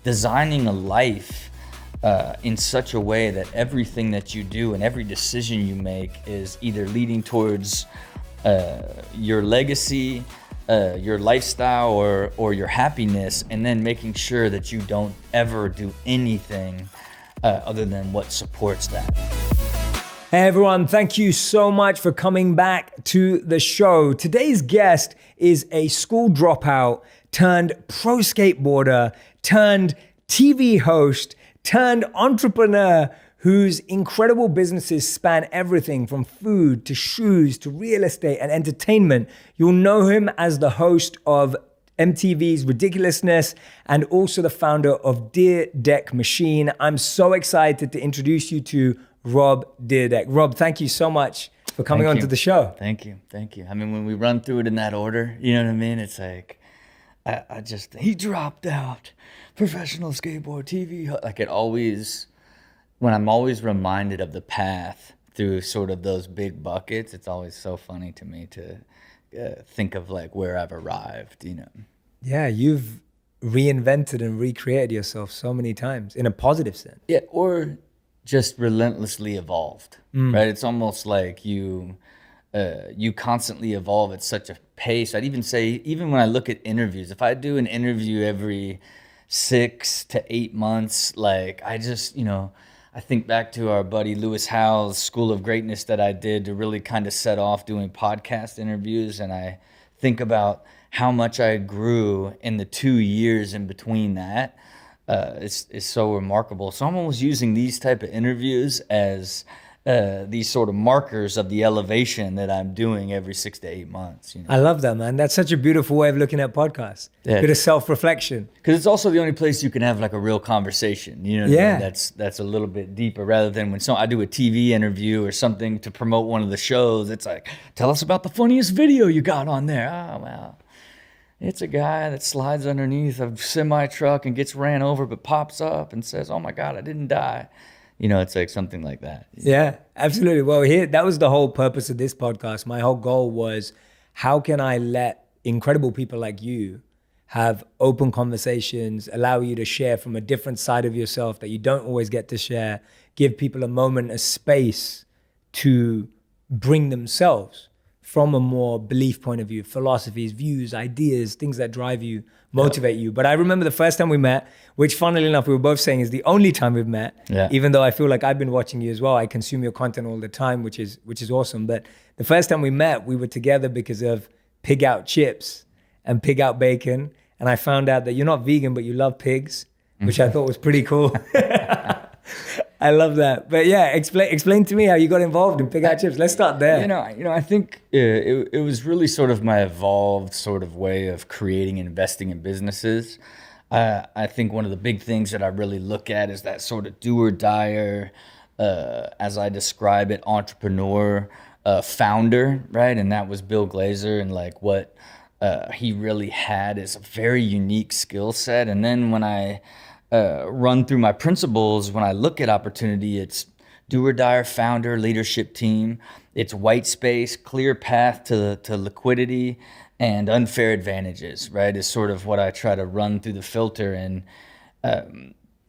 designing a life in such a way that everything that you do and every decision you make is either leading towards your legacy, your lifestyle, or your happiness, and then making sure that you don't ever do anything other than what supports that. Hey everyone, thank you so much for coming back to the show. Today's guest is a school dropout turned pro skateboarder, turned TV host, turned entrepreneur, whose incredible businesses span everything from food to shoes to real estate and entertainment. You'll know him as the host of MTV's Ridiculousness and also the founder of Dyrdek Machine. I'm so excited to introduce you to Rob Dyrdek. Rob, thank you so much for coming onto the show. Thank you. I mean, when we run through it in that order, you know what I mean? It's like, he dropped out, professional skateboard, TV, like it always, when I'm always reminded of the path through sort of those big buckets, it's always so funny to me to think of like where I've arrived, you know? Yeah, you've reinvented and recreated yourself so many times in a positive sense. Yeah, or just relentlessly evolved, right? It's almost like you constantly evolve at such a pace. I'd even say, even when I look at interviews, if I do an interview every 6 to 8 months, like I just, I think back to our buddy Lewis Howell's School of Greatness that I did to really kind of set off doing podcast interviews. And I think about how much I grew in the 2 years in between that. Is so remarkable. So I'm almost using these type of interviews as these sort of markers of the elevation that I'm doing every 6 to 8 months. I love that, man. That's such a beautiful way of looking at podcasts. Yeah. Bit of self-reflection. Because it's also the only place you can have like a real conversation. You know what I mean? That's a little bit deeper, rather than when I do a TV interview or something to promote one of the shows. It's like, tell us about the funniest video you got on there. Oh, wow. It's a guy that slides underneath a semi-truck and gets ran over, but pops up and says, oh my God, I didn't die. It's like something like that. Yeah, absolutely. Well, that was the whole purpose of this podcast. My whole goal was, how can I let incredible people like you have open conversations, allow you to share from a different side of yourself that you don't always get to share, give people a moment, a space to bring themselves from a more belief point of view, philosophies, views, ideas, things that drive you, motivate you. But I remember the first time we met, which funnily enough, we were both saying is the only time we've met, even though I feel like I've been watching you as well. I consume your content all the time, which is awesome. But the first time we met, we were together because of pig out chips and pig out bacon. And I found out that you're not vegan, but you love pigs, which I thought was pretty cool. I love that. But yeah, explain to me how you got involved in pig out chips. Let's start there. I think it was really sort of my evolved sort of way of creating and investing in businesses. I think one of the big things that I really look at is that sort of do or die, as I describe it, entrepreneur, founder, right? And that was Bill Glazer, and like what he really had is a very unique skill set. And then when I run through my principles, when I look at opportunity, it's do or die, founder, leadership team. It's white space, clear path to liquidity, and unfair advantages, right? Is sort of what I try to run through the filter. And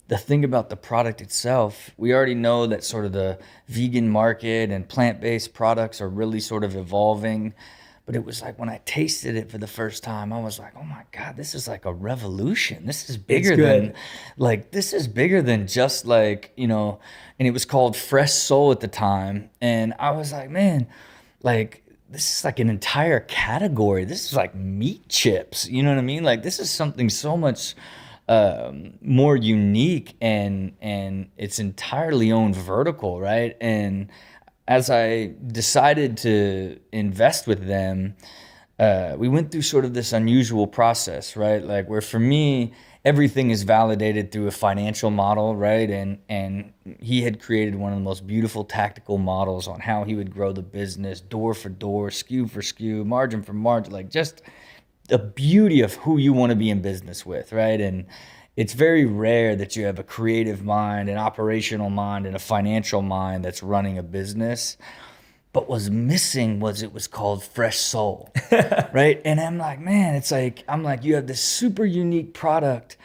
the thing about the product itself, we already know that sort of the vegan market and plant-based products are really sort of evolving. But it was like when I tasted it for the first time, I was like, oh my God, this is like a revolution. This is bigger than just like, and it was called Fresh Soul at the time. And I was like, man, like this is like an entire category. This is like meat chips. You know what I mean? Like this is something so much more unique, and it's entirely own vertical, right? And as I decided to invest with them, we went through sort of this unusual process, right? Like where for me, everything is validated through a financial model, right? And he had created one of the most beautiful tactical models on how he would grow the business, door for door, SKU for SKU, margin for margin, like just the beauty of who you want to be in business with, right? And it's very rare that you have a creative mind, an operational mind, and a financial mind that's running a business. But what's missing was it was called Fresh Soul, right? And I'm like, man, I'm like, you have this super unique product,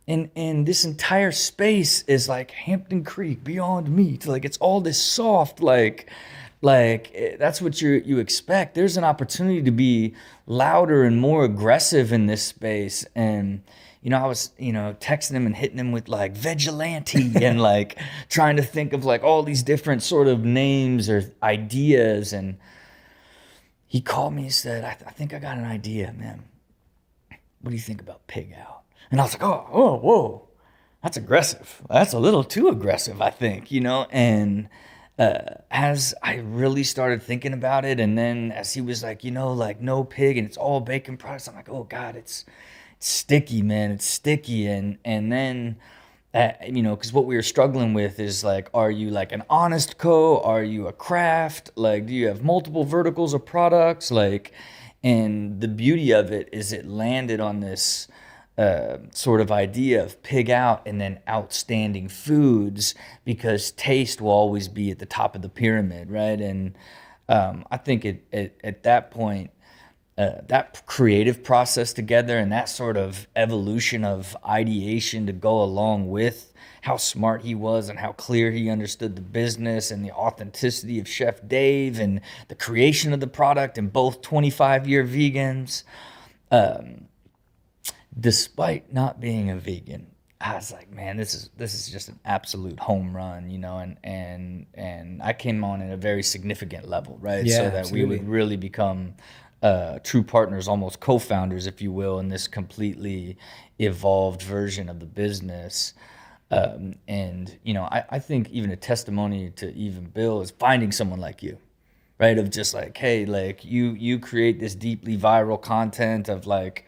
and this entire space is like Hampton Creek, Beyond Meat. Like it's all this soft, that's what you expect. There's an opportunity to be louder and more aggressive in this space. And I was texting him and hitting him with like vigilante and like trying to think of like all these different sort of names or ideas. And he called me and said, I think I got an idea, man. What do you think about pig out? And I was like, oh, whoa, that's aggressive. That's a little too aggressive, I think, And as I really started thinking about it, and then as he was like, like no pig and it's all bacon products, I'm like, oh God, it's sticky, man. It's sticky. And then, because what we were struggling with is like, are you like an honest co? Are you a craft? Like, do you have multiple verticals of products? Like, and the beauty of it is it landed on this sort of idea of pig out and then outstanding foods, because taste will always be at the top of the pyramid, right? And I think at that point, that creative process together and that sort of evolution of ideation to go along with how smart he was and how clear he understood the business and the authenticity of Chef Dave and the creation of the product, and both 25-year vegans. Despite not being a vegan, I was like, man, this is just an absolute home run, and I came on at a very significant level, right? Yeah, so that absolutely. we would really become true partners, almost co-founders, if you will, in this completely evolved version of the business. And I think even a testimony to even Bill is finding someone like you, right? Of just like, hey, like you create this deeply viral content of like,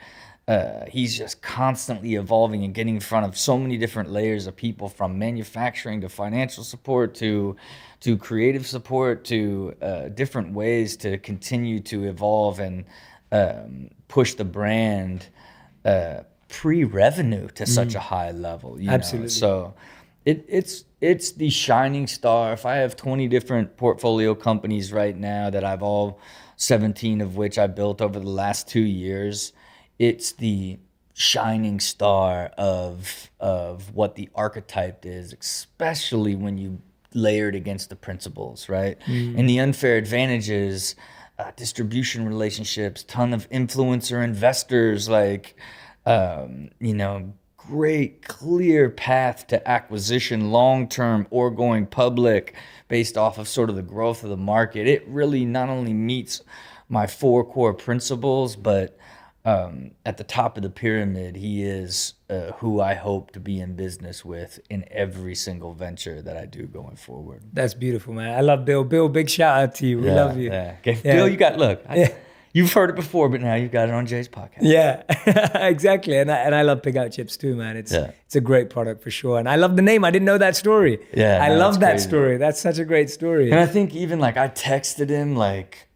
he's just constantly evolving and getting in front of so many different layers of people, from manufacturing to financial support to creative support to different ways to continue to evolve and push the brand pre-revenue to such a high level. Absolutely. So it's the shining star. If I have 20 different portfolio companies right now that I've all 17 of which I built over the last 2 years, it's the shining star of what the archetype is, especially when you layer it against the principles, right? And the unfair advantages, distribution relationships, ton of influencer investors, like, great clear path to acquisition long-term or going public based off of sort of the growth of the market. It really not only meets my 4 core principles, but at the top of the pyramid, he is who I hope to be in business with in every single venture that I do going forward. That's beautiful, man. I love Bill. Bill, big shout out to you. We love you. Yeah. Okay. Yeah. Bill, you've heard it before, but now you've got it on Jay's podcast. Yeah, exactly. And I love pig out chips too, man. It's a great product for sure. And I love the name. I didn't know that story. Yeah, I love that crazy. story. That's such a great story. And I think even like I texted him like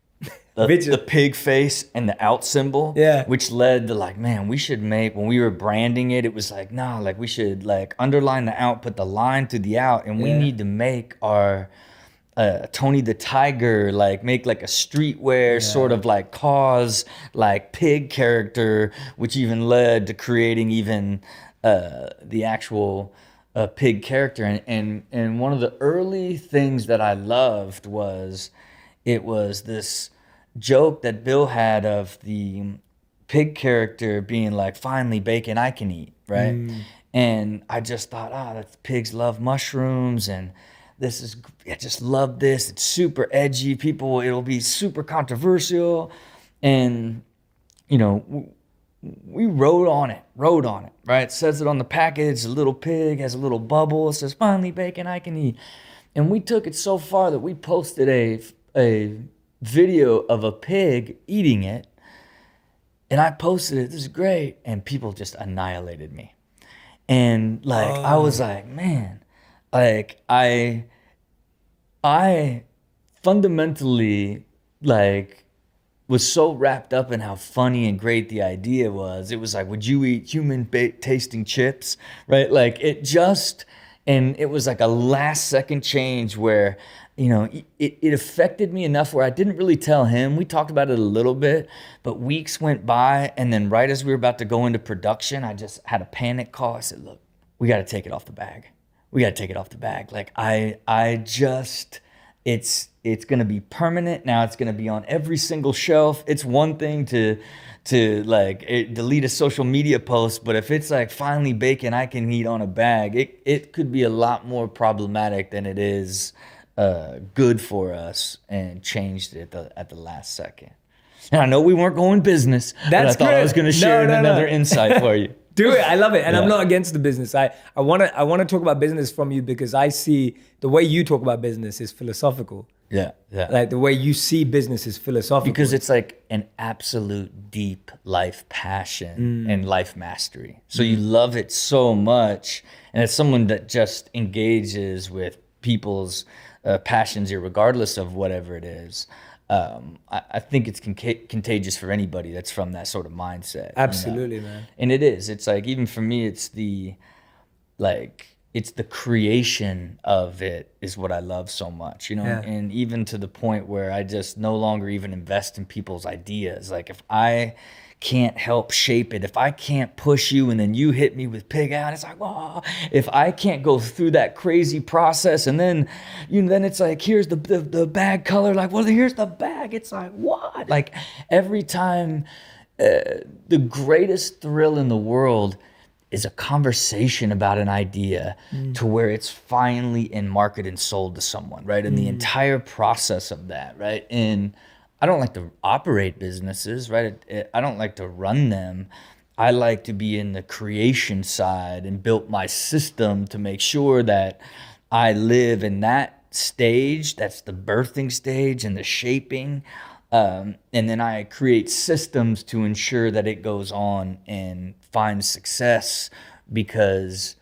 the pig face and the out symbol, which led to like, man, we should make, when we were branding it, it was like, nah, like we should like underline the out, put the line through the out, and we need to make our Tony the Tiger, like make like a streetwear sort of like cause like pig character, which even led to creating even the actual pig character. And one of the early things that I loved was it was this joke that Bill had of the pig character being like, finally bacon I can eat, right? And I just thought, that pigs love mushrooms, and I just love this. It's super edgy. It'll be super controversial. And, we wrote on it, right? It says it on the package. A little pig has a little bubble. It says, finally bacon I can eat. And we took it so far that we posted a video of a pig eating it, and I posted it. This is great. And people just annihilated me. And like, I was like, man, like I fundamentally like was so wrapped up in how funny and great the idea was. It was like, would you eat human tasting chips? Right? Like and it was like a last second change where it affected me enough where I didn't really tell him. We talked about it a little bit, but weeks went by, and then right as we were about to go into production, I just had a panic call. I said, look, we got to take it off the bag. We got to take it off the bag. Like it's going to be permanent. Now it's going to be on every single shelf. It's one thing to delete a social media post, but if it's like finally bacon I can eat on a bag, it could be a lot more problematic than it is good for us, and changed it at the last second. And I know we weren't going business, but I thought I was going to share another insight for you. Do it. I love it. And I'm not against the business. I want to talk about business from you because I see the way you talk about business is philosophical. Yeah. Like the way you see business is philosophical. Because it's like an absolute deep life passion and life mastery. So you love it so much. And as someone that just engages with people's passions, regardless of whatever it is, I think it's contagious for anybody that's from that sort of mindset. Absolutely, man. And it is. It's like, even for me, it's the creation of it is what I love so much, and even to the point where I just no longer even invest in people's ideas. Like, if I can't help shape it, if I can't push you and then you hit me with pig out, it's like, oh, if I can't go through that crazy process, and then then it's like, here's the bag color, like, well, here's the bag, it's like, what? Like, every time, the greatest thrill in the world is a conversation about an idea to where it's finally in market and sold to someone, right? And the entire process of that, right? And I don't like to operate businesses, right? I don't like to run them. I like to be in the creation side and built my system to make sure that I live in that stage. That's the birthing stage and the shaping. And then I create systems to ensure that it goes on and finds success, because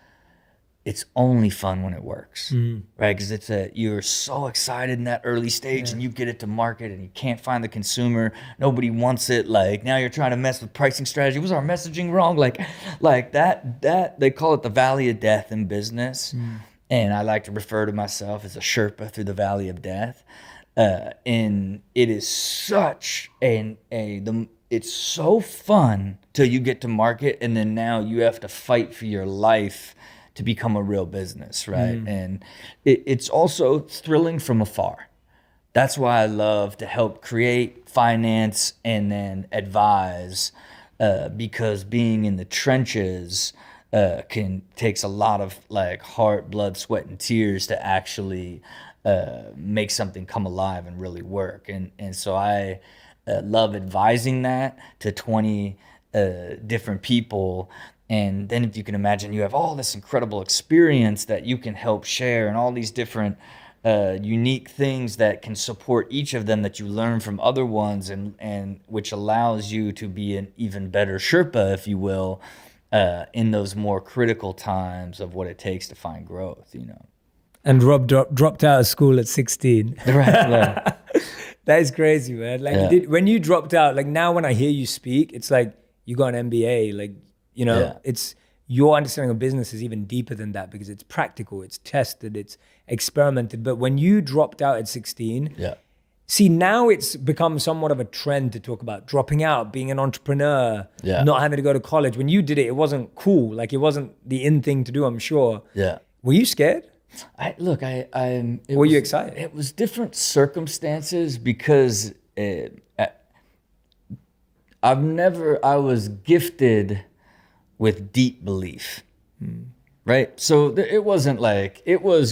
it's only fun when it works, right? Because you're so excited in that early stage, and you get it to market and you can't find the consumer. Nobody wants it. Like, now you're trying to mess with pricing strategy. Was our messaging wrong? Like that they call it the valley of death in business. And I like to refer to myself as a Sherpa through the valley of death. And it is such it's so fun till you get to market, and then now you have to fight for your life to become a real business, right? And it's also thrilling from afar. That's why I love to help create, finance, and then advise, because being in the trenches takes a lot of like heart, blood, sweat, and tears to actually make something come alive and really work. And so I love advising that to 20 different people. And then, if you can imagine, you have all this incredible experience that you can help share, and all these different unique things that can support each of them that you learn from other ones, and which allows you to be an even better Sherpa, if you will, in those more critical times of what it takes to find growth, And Rob dropped out of school at 16. Right. That is crazy, man. Like, when you dropped out, like, now when I hear you speak, it's like you got an MBA, like, it's your understanding of business is even deeper than that, because it's practical, it's tested, it's experimented. But when you dropped out at 16, see, now it's become somewhat of a trend to talk about dropping out, being an entrepreneur, not having to go to college. When you did it, it wasn't cool. Like, it wasn't the in thing to do, I'm sure. Yeah. Were you scared? Were you excited? It was different circumstances, because I was gifted with deep belief, right? So it wasn't like,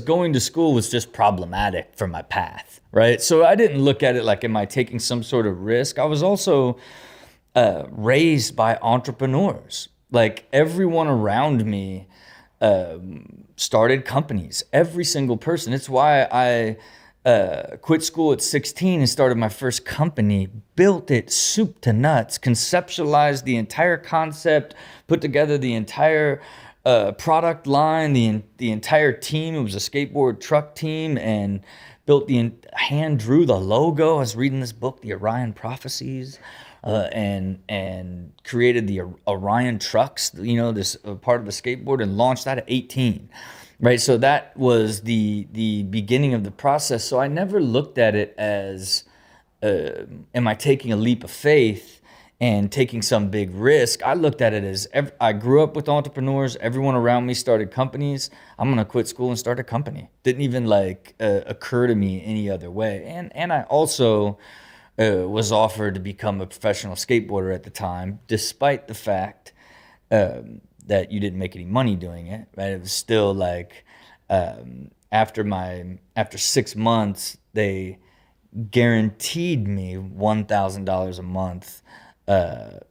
going to school was just problematic for my path, right? So I didn't look at it like, am I taking some sort of risk? I was also raised by entrepreneurs. Like, everyone around me started companies, every single person. It's why I quit school at 16 and started my first company, built it soup to nuts, conceptualized the entire concept, put together the entire product line, the entire team. It was a skateboard truck team, and hand drew the logo. I was reading this book, The Orion Prophecies, and created the Orion trucks, this part of the skateboard, and launched that at 18. right? So that was the beginning of the process. So I never looked at it as, am I taking a leap of faith and taking some big risk? I looked at it as, I grew up with entrepreneurs. Everyone around me started companies. I'm gonna quit school and start a company. Didn't even like occur to me any other way. And I also was offered to become a professional skateboarder at the time, despite the fact that you didn't make any money doing it, right? It was still like, after 6 months, they guaranteed me $1,000 a month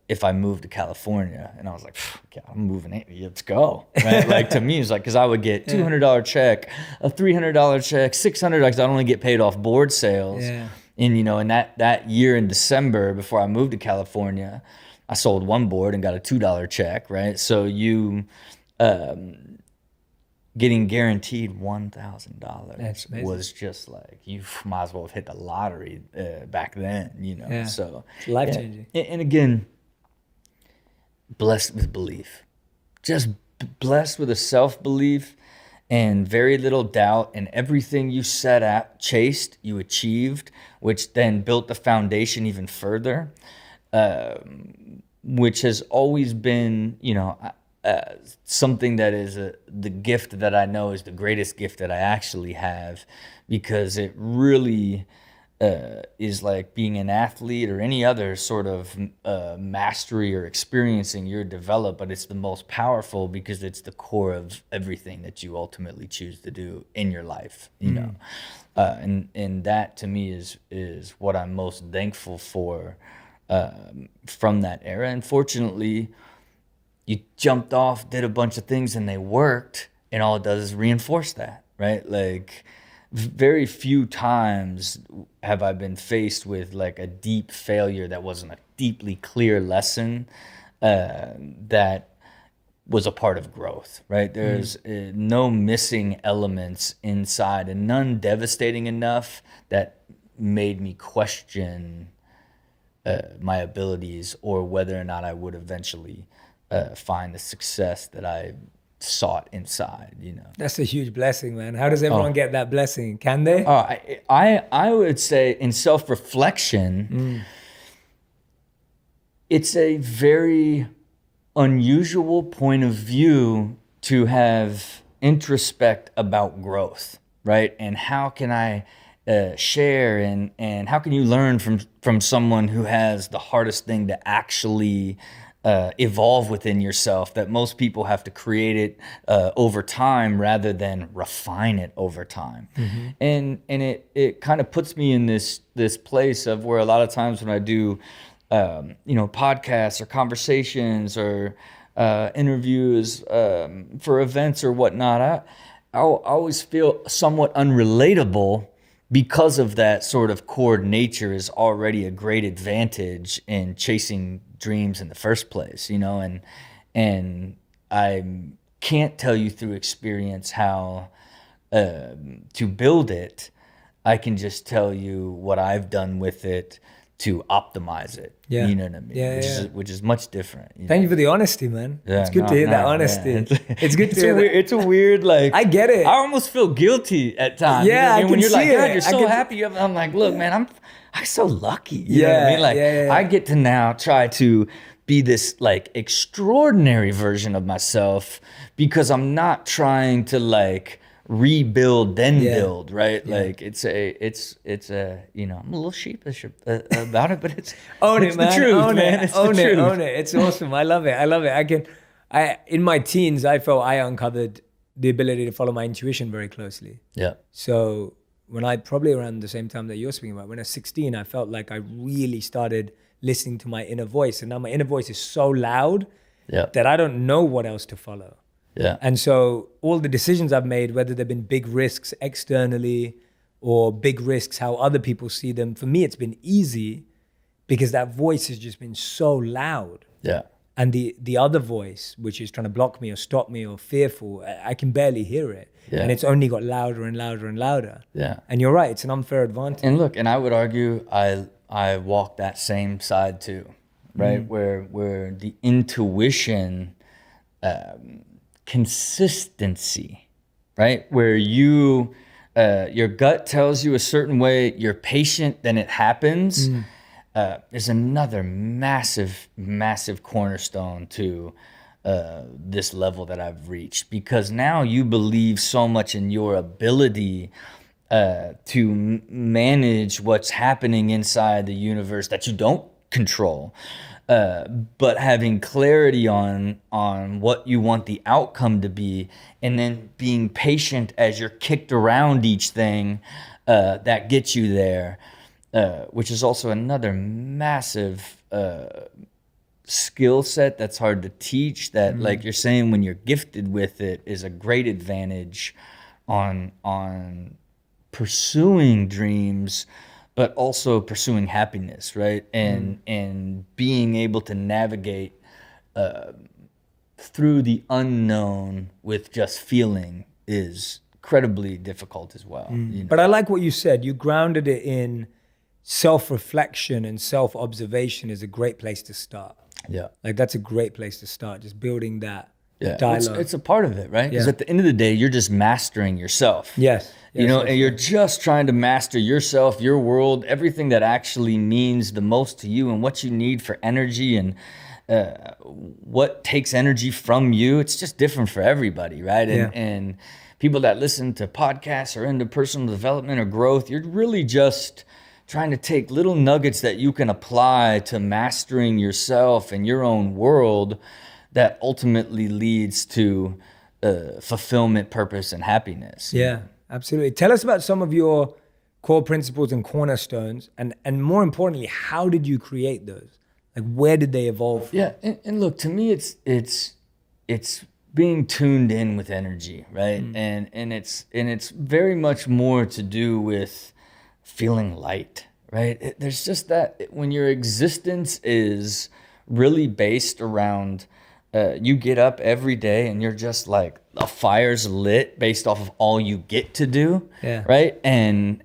if I moved to California. And I was like, yeah, I'm moving, let's go, right? Like, to me, it's like, because I would get $200 check, a $300 check, $600, because I'd only get paid off board sales. Yeah. And, in that year in December, before I moved to California, I sold one board and got a $2 check, right? So getting guaranteed $1,000 was just like, you might as well have hit the lottery back then, Yeah. So Life-changing. And again, blessed with belief, just blessed with a self-belief and very little doubt, and everything you chased, you achieved, which then built the foundation even further, which has always been, something that is the gift that I know is the greatest gift that I actually have, because it really is like being an athlete or any other sort of mastery or experiencing you're developed, but it's the most powerful because it's the core of everything that you ultimately choose to do in your life, and that to me is what I'm most thankful for from that era. And fortunately, you jumped off, did a bunch of things, and they worked, and all it does is reinforce that, right? Like, very few times have I been faced with like a deep failure that wasn't a deeply clear lesson that was a part of growth, right? There's no missing elements inside, and none devastating enough that made me question my abilities or whether or not I would eventually find the success that I sought inside, That's a huge blessing, man. How does everyone get that blessing? Can they? I would say in self-reflection, it's a very unusual point of view to have introspect about growth, right? And how can I share and how can you learn from someone who has the hardest thing to actually evolve within yourself, that most people have to create it over time rather than refine it over time. And it kind of puts me in this place of where a lot of times when I do podcasts or conversations or interviews for events or whatnot, I always feel somewhat unrelatable because of that sort of core nature is already a great advantage in chasing dreams in the first place, and I can't tell you through experience how to build it. I can just tell you what I've done with it to optimize it. Yeah. You know what I mean? Yeah, Which is much different. Thank you for the honesty, man. It's good to hear that honesty. It's good to hear that. It's a weird, like, I get it. I almost feel guilty at times. Yeah, I when can you're like, see God, it. you're so happy. I'm like, look, man, I'm so lucky. You know what I mean? Like, yeah. I get to now try to be this like extraordinary version of myself because I'm not trying to like rebuild then build, right? Like it's a I'm a little sheepish about it, but it's the truth, man. It's the truth. Own it. It's awesome. I love it. In my teens, I felt I uncovered the ability to follow my intuition very closely. Yeah. So when I probably around the same time that you're speaking about, when I was 16, I felt like I really started listening to my inner voice, and now my inner voice is so loud that I don't know what else to follow. Yeah. And so all the decisions I've made, whether they've been big risks externally or big risks how other people see them, for me, it's been easy because that voice has just been so loud. Yeah. And the other voice, which is trying to block me or stop me or fearful, I can barely hear it. Yeah. And it's only got louder and louder and louder. Yeah. And you're right, it's an unfair advantage. And look, and I would argue I walk that same side too, right? Where the intuition, consistency right? Where your gut tells you a certain way, you're patient, then it happens, is another massive, massive cornerstone to this level that I've reached, because now you believe so much in your ability to manage what's happening inside the universe that you don't control. But having clarity on what you want the outcome to be, and then being patient as you're kicked around each thing that gets you there, which is also another massive skill set that's hard to teach, that like you're saying, when you're gifted with it, is a great advantage on pursuing dreams, but also pursuing happiness, right? And being able to navigate through the unknown with just feeling is incredibly difficult as well. You know? But I like what you said. You grounded it in self-reflection, and self-observation is a great place to start. Yeah. Like that's a great place to start, just building that Yeah, dialogue. it's a part of it, right? Because Yeah. at the end of the day, you're just mastering yourself. Yes. You know, and you're just trying to master yourself, your world, everything that actually means the most to you, and what you need for energy, and what takes energy from you. It's just different for everybody, right? Yeah. And people that listen to podcasts or into personal development or growth, you're really just trying to take little nuggets that you can apply to mastering yourself and your own world, that ultimately leads to fulfillment, purpose, and happiness. Yeah, absolutely. Tell us about some of your core principles and cornerstones, and more importantly, how did you create those? Like, where did they evolve from? Yeah, and look, to me, it's being tuned in with energy, right? And it's very much more to do with feeling light, right? There's just that, when your existence is really based around you get up every day and you're just like, a fire's lit based off of all you get to do, Yeah. right? And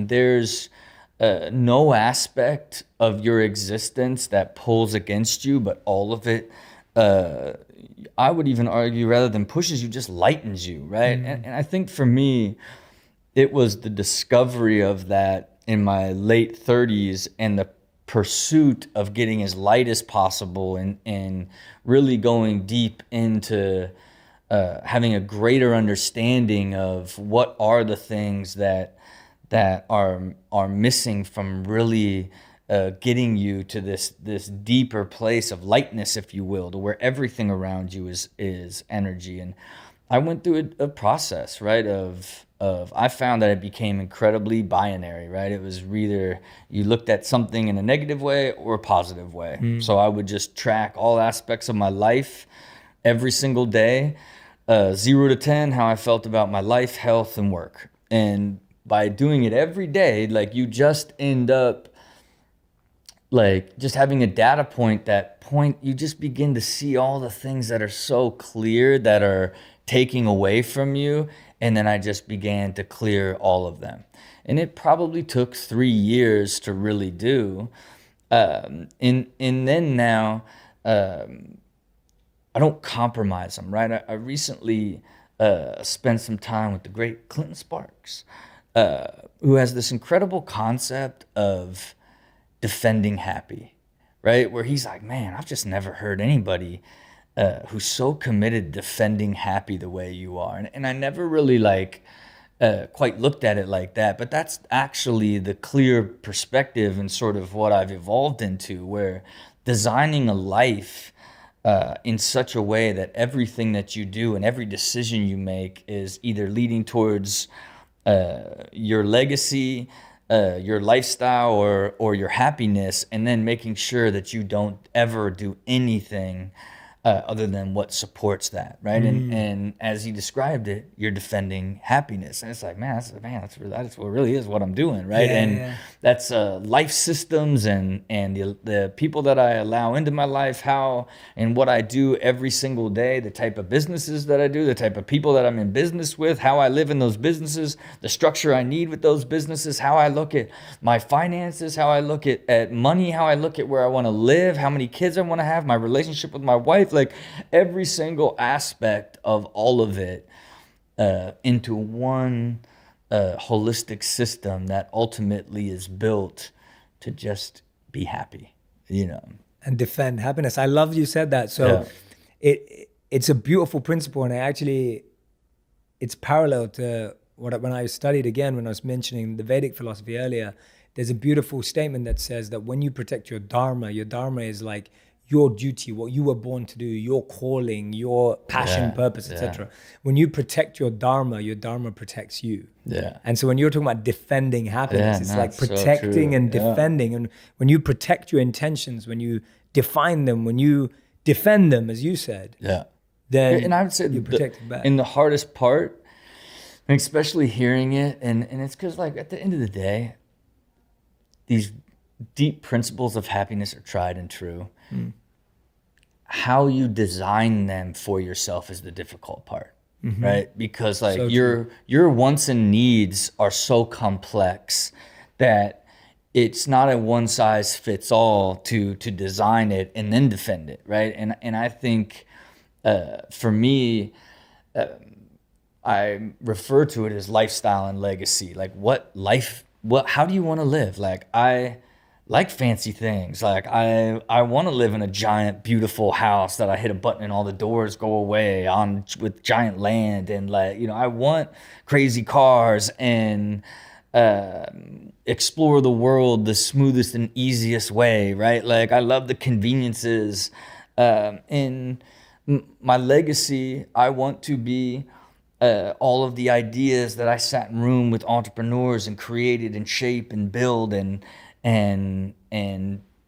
there's no aspect of your existence that pulls against you, but all of it, I would even argue, rather than pushes you, just lightens you, right? And I think for me, it was the discovery of that in my late 30s, and the pursuit of getting as light as possible, and really going deep into having a greater understanding of what are the things that are missing from really getting you to this deeper place of lightness, if you will, to where everything around you is energy. And I went through a process, right, of I found that it became incredibly binary, right? It was either you looked at something in a negative way or a positive way. So I would just track all aspects of my life every single day, 0 to 10, how I felt about my life, health, and work. And by doing it every day, like, you just end up like just having a data point, you just begin to see all the things that are so clear that are taking away from you. And then I just began to clear all of them. And it probably took 3 years to really do. And then now, I don't compromise them, right? I recently spent some time with the great Clinton Sparks, who has this incredible concept of defending happy, right? Where he's like, man, I've just never heard anybody who's so committed defending happy the way you are. And I never really quite looked at it like that, but that's actually the clear perspective and sort of what I've evolved into, where designing a life in such a way that everything that you do and every decision you make is either leading towards your legacy, your lifestyle, or your happiness, and then making sure that you don't ever do anything other than what supports that, right? And as he described it, you're defending happiness, and it's like, that's what really is what I'm doing, right? That's life systems and the people that I allow into my life, how and what I do every single day, the type of businesses that I do, the type of people that I'm in business with, how I live in those businesses, the structure I need with those businesses, how I look at my finances, how I look at money, how I look at where I want to live, how many kids I want to have, my relationship with my wife. Like, every single aspect of all of it into one holistic system that ultimately is built to just be happy, you know. And defend happiness. I love you said that. So it's a beautiful principle, and it's parallel to when I studied again, when I was mentioning the Vedic philosophy earlier. There's a beautiful statement that says that when you protect your dharma is like your duty, what you were born to do, your calling, your passion, purpose, etc. When you protect your dharma protects you. Yeah. And so when you're talking about defending happiness, it's like so protecting true. and defending. And when you protect your intentions, when you define them, when you defend them, as you said, then and I would say you're protected back. And the hardest part, and especially hearing it, and it's because like at the end of the day, these deep principles of happiness are tried and true. How you design them for yourself is the difficult part, right? Because like your wants and needs are so complex that it's not a one size fits all to design it and then defend it, right? And I think for me, I refer to it as lifestyle and legacy. Like how do you want to live? Like I like fancy things. Like I want to live in a giant, beautiful house that I hit a button and all the doors go away with giant land. And like, you know, I want crazy cars and explore the world the smoothest and easiest way, right? Like I love the conveniences. In my legacy, I want to be all of the ideas that I sat in room with entrepreneurs and created and shape and build and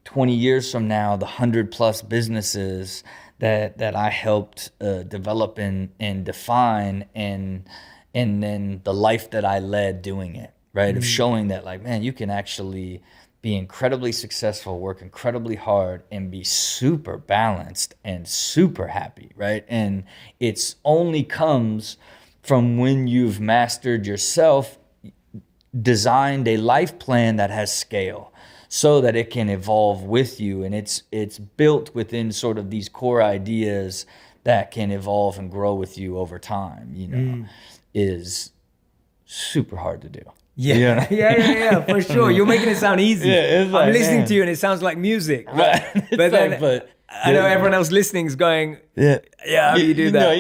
20 years from now, the 100+ businesses that I helped develop and define and then the life that I led doing it, right? Of showing that like, man, you can actually be incredibly successful, work incredibly hard, and be super balanced and super happy, right? And it's only comes from when you've mastered yourself, designed a life plan that has scale so that it can evolve with you. And it's built within sort of these core ideas that can evolve and grow with you over time, you know, is super hard to do. Yeah, yeah, for sure. You're making it sound easy. It's like, I'm listening man. to you and it sounds like music. Right. But then I know everyone else listening is going, how do you do that? No,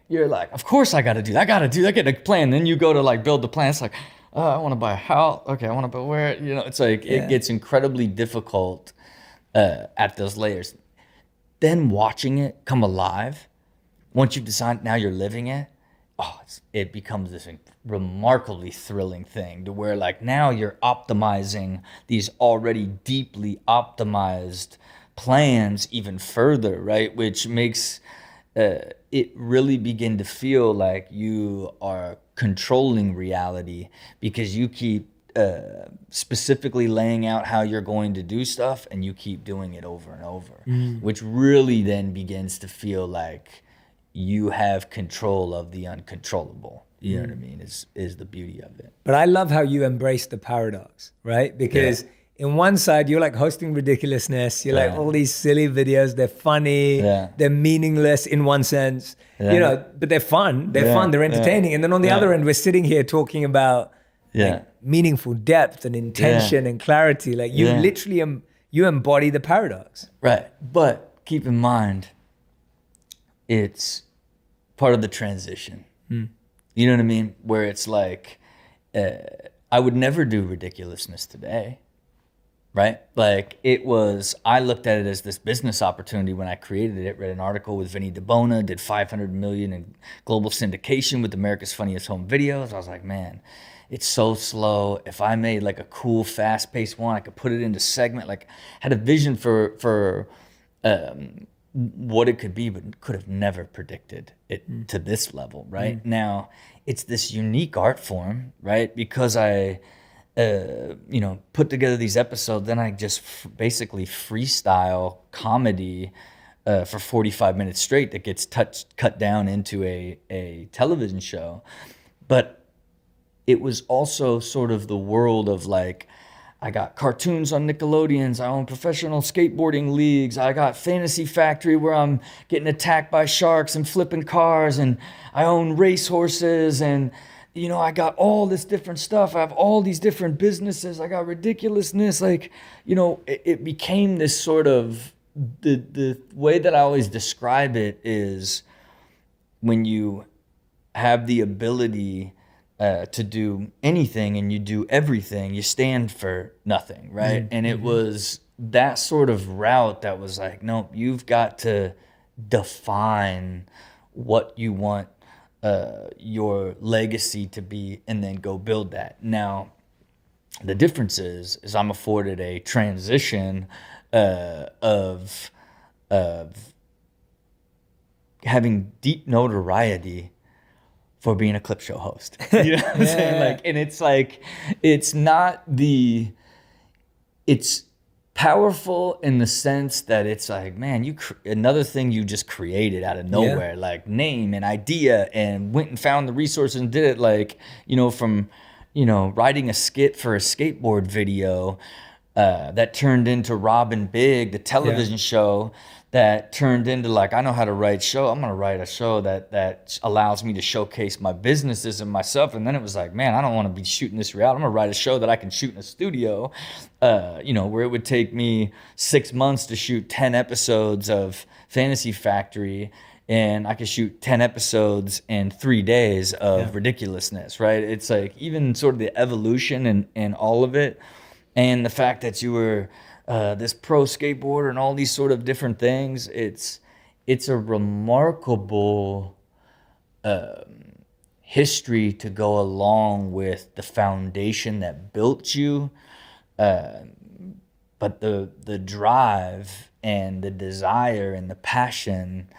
you're like, of course I got to do that. I get a plan. Then you go to like build the plan. It's like, oh, I want to buy a house. Okay, I want to buy where, you know, it's like, it gets incredibly difficult at those layers. Then watching it come alive, once you've decided now you're living it, it becomes this remarkably thrilling thing to where like now you're optimizing these already deeply optimized plans even further, right? Which makes it really begin to feel like you are controlling reality because you keep specifically laying out how you're going to do stuff and you keep doing it over and over, which really then begins to feel like you have control of the uncontrollable. You know what I mean? Is the beauty of it. But I love how you embrace the paradox, right? Because in one side, you're like hosting Ridiculousness. You're like all these silly videos. They're funny. They're meaningless in one sense, you know, but they're fun. They're fun. They're entertaining. And then on the other end, we're sitting here talking about like, meaningful depth and intention and clarity. Like you literally, you embody the paradox. Right. But keep in mind, it's part of the transition. You know what I mean? Where it's like, I would never do Ridiculousness today, right? Like I looked at it as this business opportunity when I created it, read an article with Vinny DeBona, did 500 million in global syndication with America's Funniest Home Videos. I was like, man, it's so slow. If I made like a cool, fast-paced one, I could put it into segment, like had a vision for what it could be, but could have never predicted it to this level, right? Now, it's this unique art form, right? Because I, put together these episodes, then I just basically freestyle comedy for 45 minutes straight that gets cut down into a television show. But it was also sort of the world of like, I got cartoons on Nickelodeons. I own professional skateboarding leagues. I got Fantasy Factory where I'm getting attacked by sharks and flipping cars. And I own racehorses. And, you know, I got all this different stuff. I have all these different businesses. I got Ridiculousness. Like, you know, it became this sort of, the way that I always describe it is when you have the ability to do anything and you do everything, you stand for nothing, right? Mm-hmm. And it was that sort of route that was like, nope, you've got to define what you want your legacy to be and then go build that. Now, the difference is I'm afforded a transition of having deep notoriety for being a clip show host. You know what I'm saying? Like, and it's like, it's powerful in the sense that it's like, man, another thing you just created out of nowhere, like name and idea, and went and found the resources and did it. Like, you know, from, you know, writing a skit for a skateboard video that turned into Robin Big, the television show, that turned into like, I know how to write show. I'm going to write a show that allows me to showcase my businesses and myself. And then it was like, man, I don't want to be shooting this reality. I'm going to write a show that I can shoot in a studio, you know, where it would take me 6 months to shoot 10 episodes of Fantasy Factory. And I could shoot 10 episodes in 3 days of Ridiculousness, right? It's like even sort of the evolution and all of it. And the fact that you were this pro skateboarder and all these sort of different things, it's a remarkable history to go along with the foundation that built you. But the drive and the desire and the passion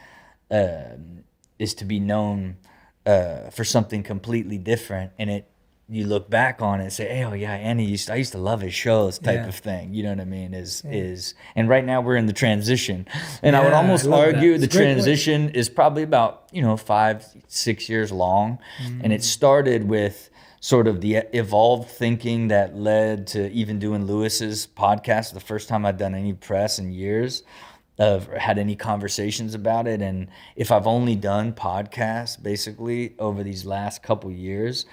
is to be known for something completely different. And you look back on it and say, hey, oh yeah, I used to love his shows type of thing. You know what I mean? And right now we're in the transition. And I would almost argue the transition is probably about, 5-6 years long. Mm. And it started with sort of the evolved thinking that led to even doing Lewis's podcast, the first time I'd done any press in years, of had any conversations about it. And if I've only done podcasts basically over these last couple years,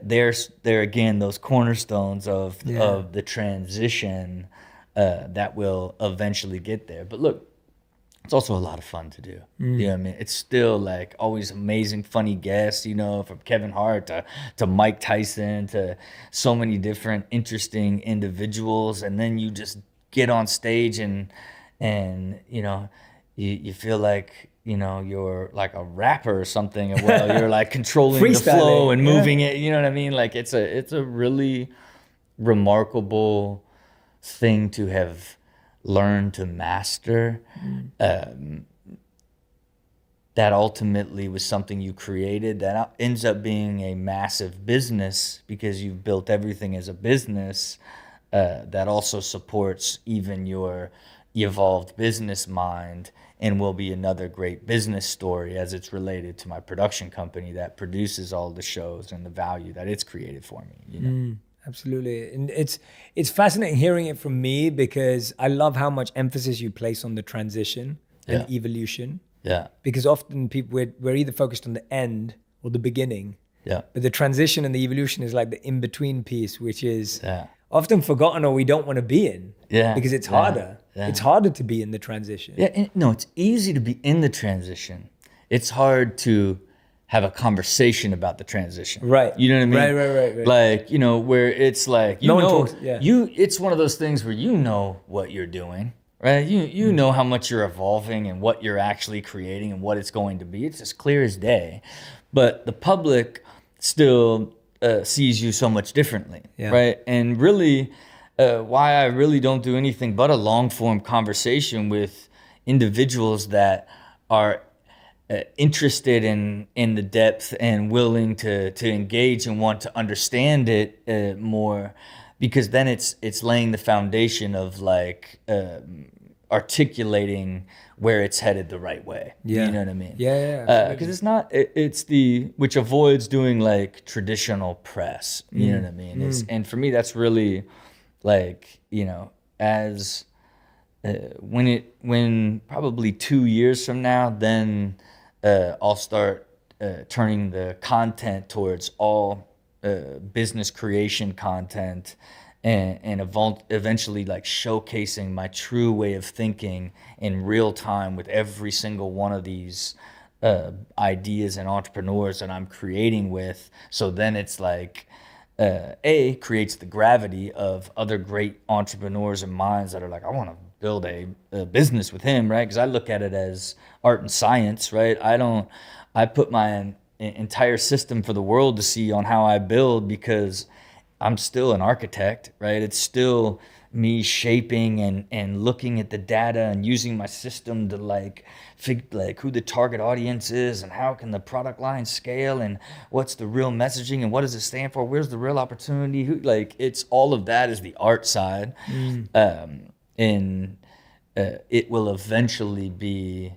there again, those cornerstones of the transition that will eventually get there. But look, it's also a lot of fun to do. You know what I mean? It's still like always amazing, funny guests, from Kevin Hart to Mike Tyson to so many different interesting individuals. And then you just get on stage and you feel like, you're like a rapper or something, and you're like controlling the flow and moving it. You know what I mean? Like it's a really remarkable thing to have learned to master. That ultimately was something you created that ends up being a massive business because you've built everything as a business that also supports even your evolved business mind, and will be another great business story as it's related to my production company that produces all the shows and the value that it's created for me. Absolutely. And it's fascinating hearing it from me because I love how much emphasis you place on the transition and evolution. Yeah. Because often we're either focused on the end or the beginning. Yeah. But the transition and the evolution is like the in-between piece, which is often forgotten or we don't want to be in. Yeah. Because it's harder. Yeah. It's harder to be in the transition. Yeah. No, it's easy to be in the transition. It's hard to have a conversation about the transition. Right. You know what I mean? Right. Like, where it's like, it's one of those things where you know what you're doing, right? You know how much you're evolving and what you're actually creating and what it's going to be. It's as clear as day. But the public still sees you so much differently, right? And really, why I really don't do anything but a long-form conversation with individuals that are interested in the depth and willing to engage and want to understand it more, because then it's laying the foundation of like articulating where it's headed the right way. You know what I mean? Because it's not which avoids doing like traditional press. You know what I mean? And for me, that's really like, as when probably 2 years from now, then I'll start turning the content towards all business creation content, and eventually like showcasing my true way of thinking in real time with every single one of these ideas and entrepreneurs that I'm creating with. So then it's like, creates the gravity of other great entrepreneurs and minds that are like, I want to build a business with him, right? Because I look at it as art and science, right? I put my entire system for the world to see on how I build, because I'm still an architect, right? It's still me shaping and looking at the data and using my system to like who the target audience is and how can the product line scale and what's the real messaging and what does it stand for? Where's the real opportunity? It's all of that is the art side. And it will eventually be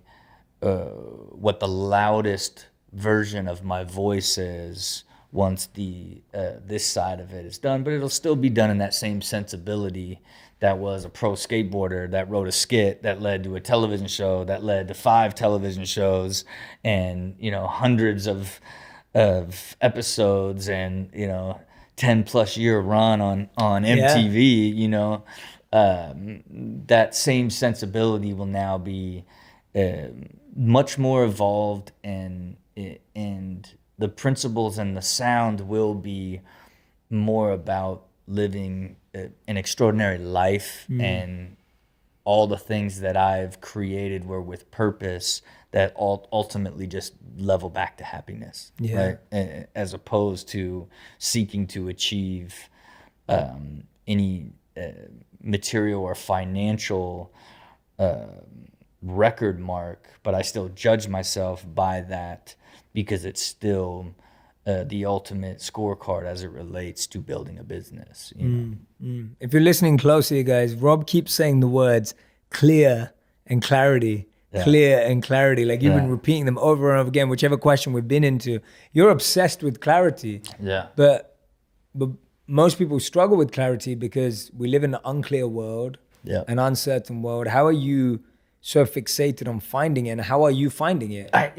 what the loudest version of my voice is once the this side of it is done, but it'll still be done in that same sensibility that was a pro skateboarder that wrote a skit that led to a television show that led to 5 television shows and hundreds of episodes and 10 plus year run on MTV. That same sensibility will now be much more evolved, and the principles and the sound will be more about living an extraordinary life, and all the things that I've created were with purpose that ultimately just level back to happiness, right? As opposed to seeking to achieve any material or financial record mark, but I still judge myself by that because it's still the ultimate scorecard as it relates to building a business. If you're listening closely, guys, Rob keeps saying the words clear and clarity. Clear and clarity. Like you've been repeating them over and over again, whichever question we've been into. You're obsessed with clarity. But most people struggle with clarity because we live in an unclear world, an uncertain world. How are you so fixated on finding it, and how are you finding it? I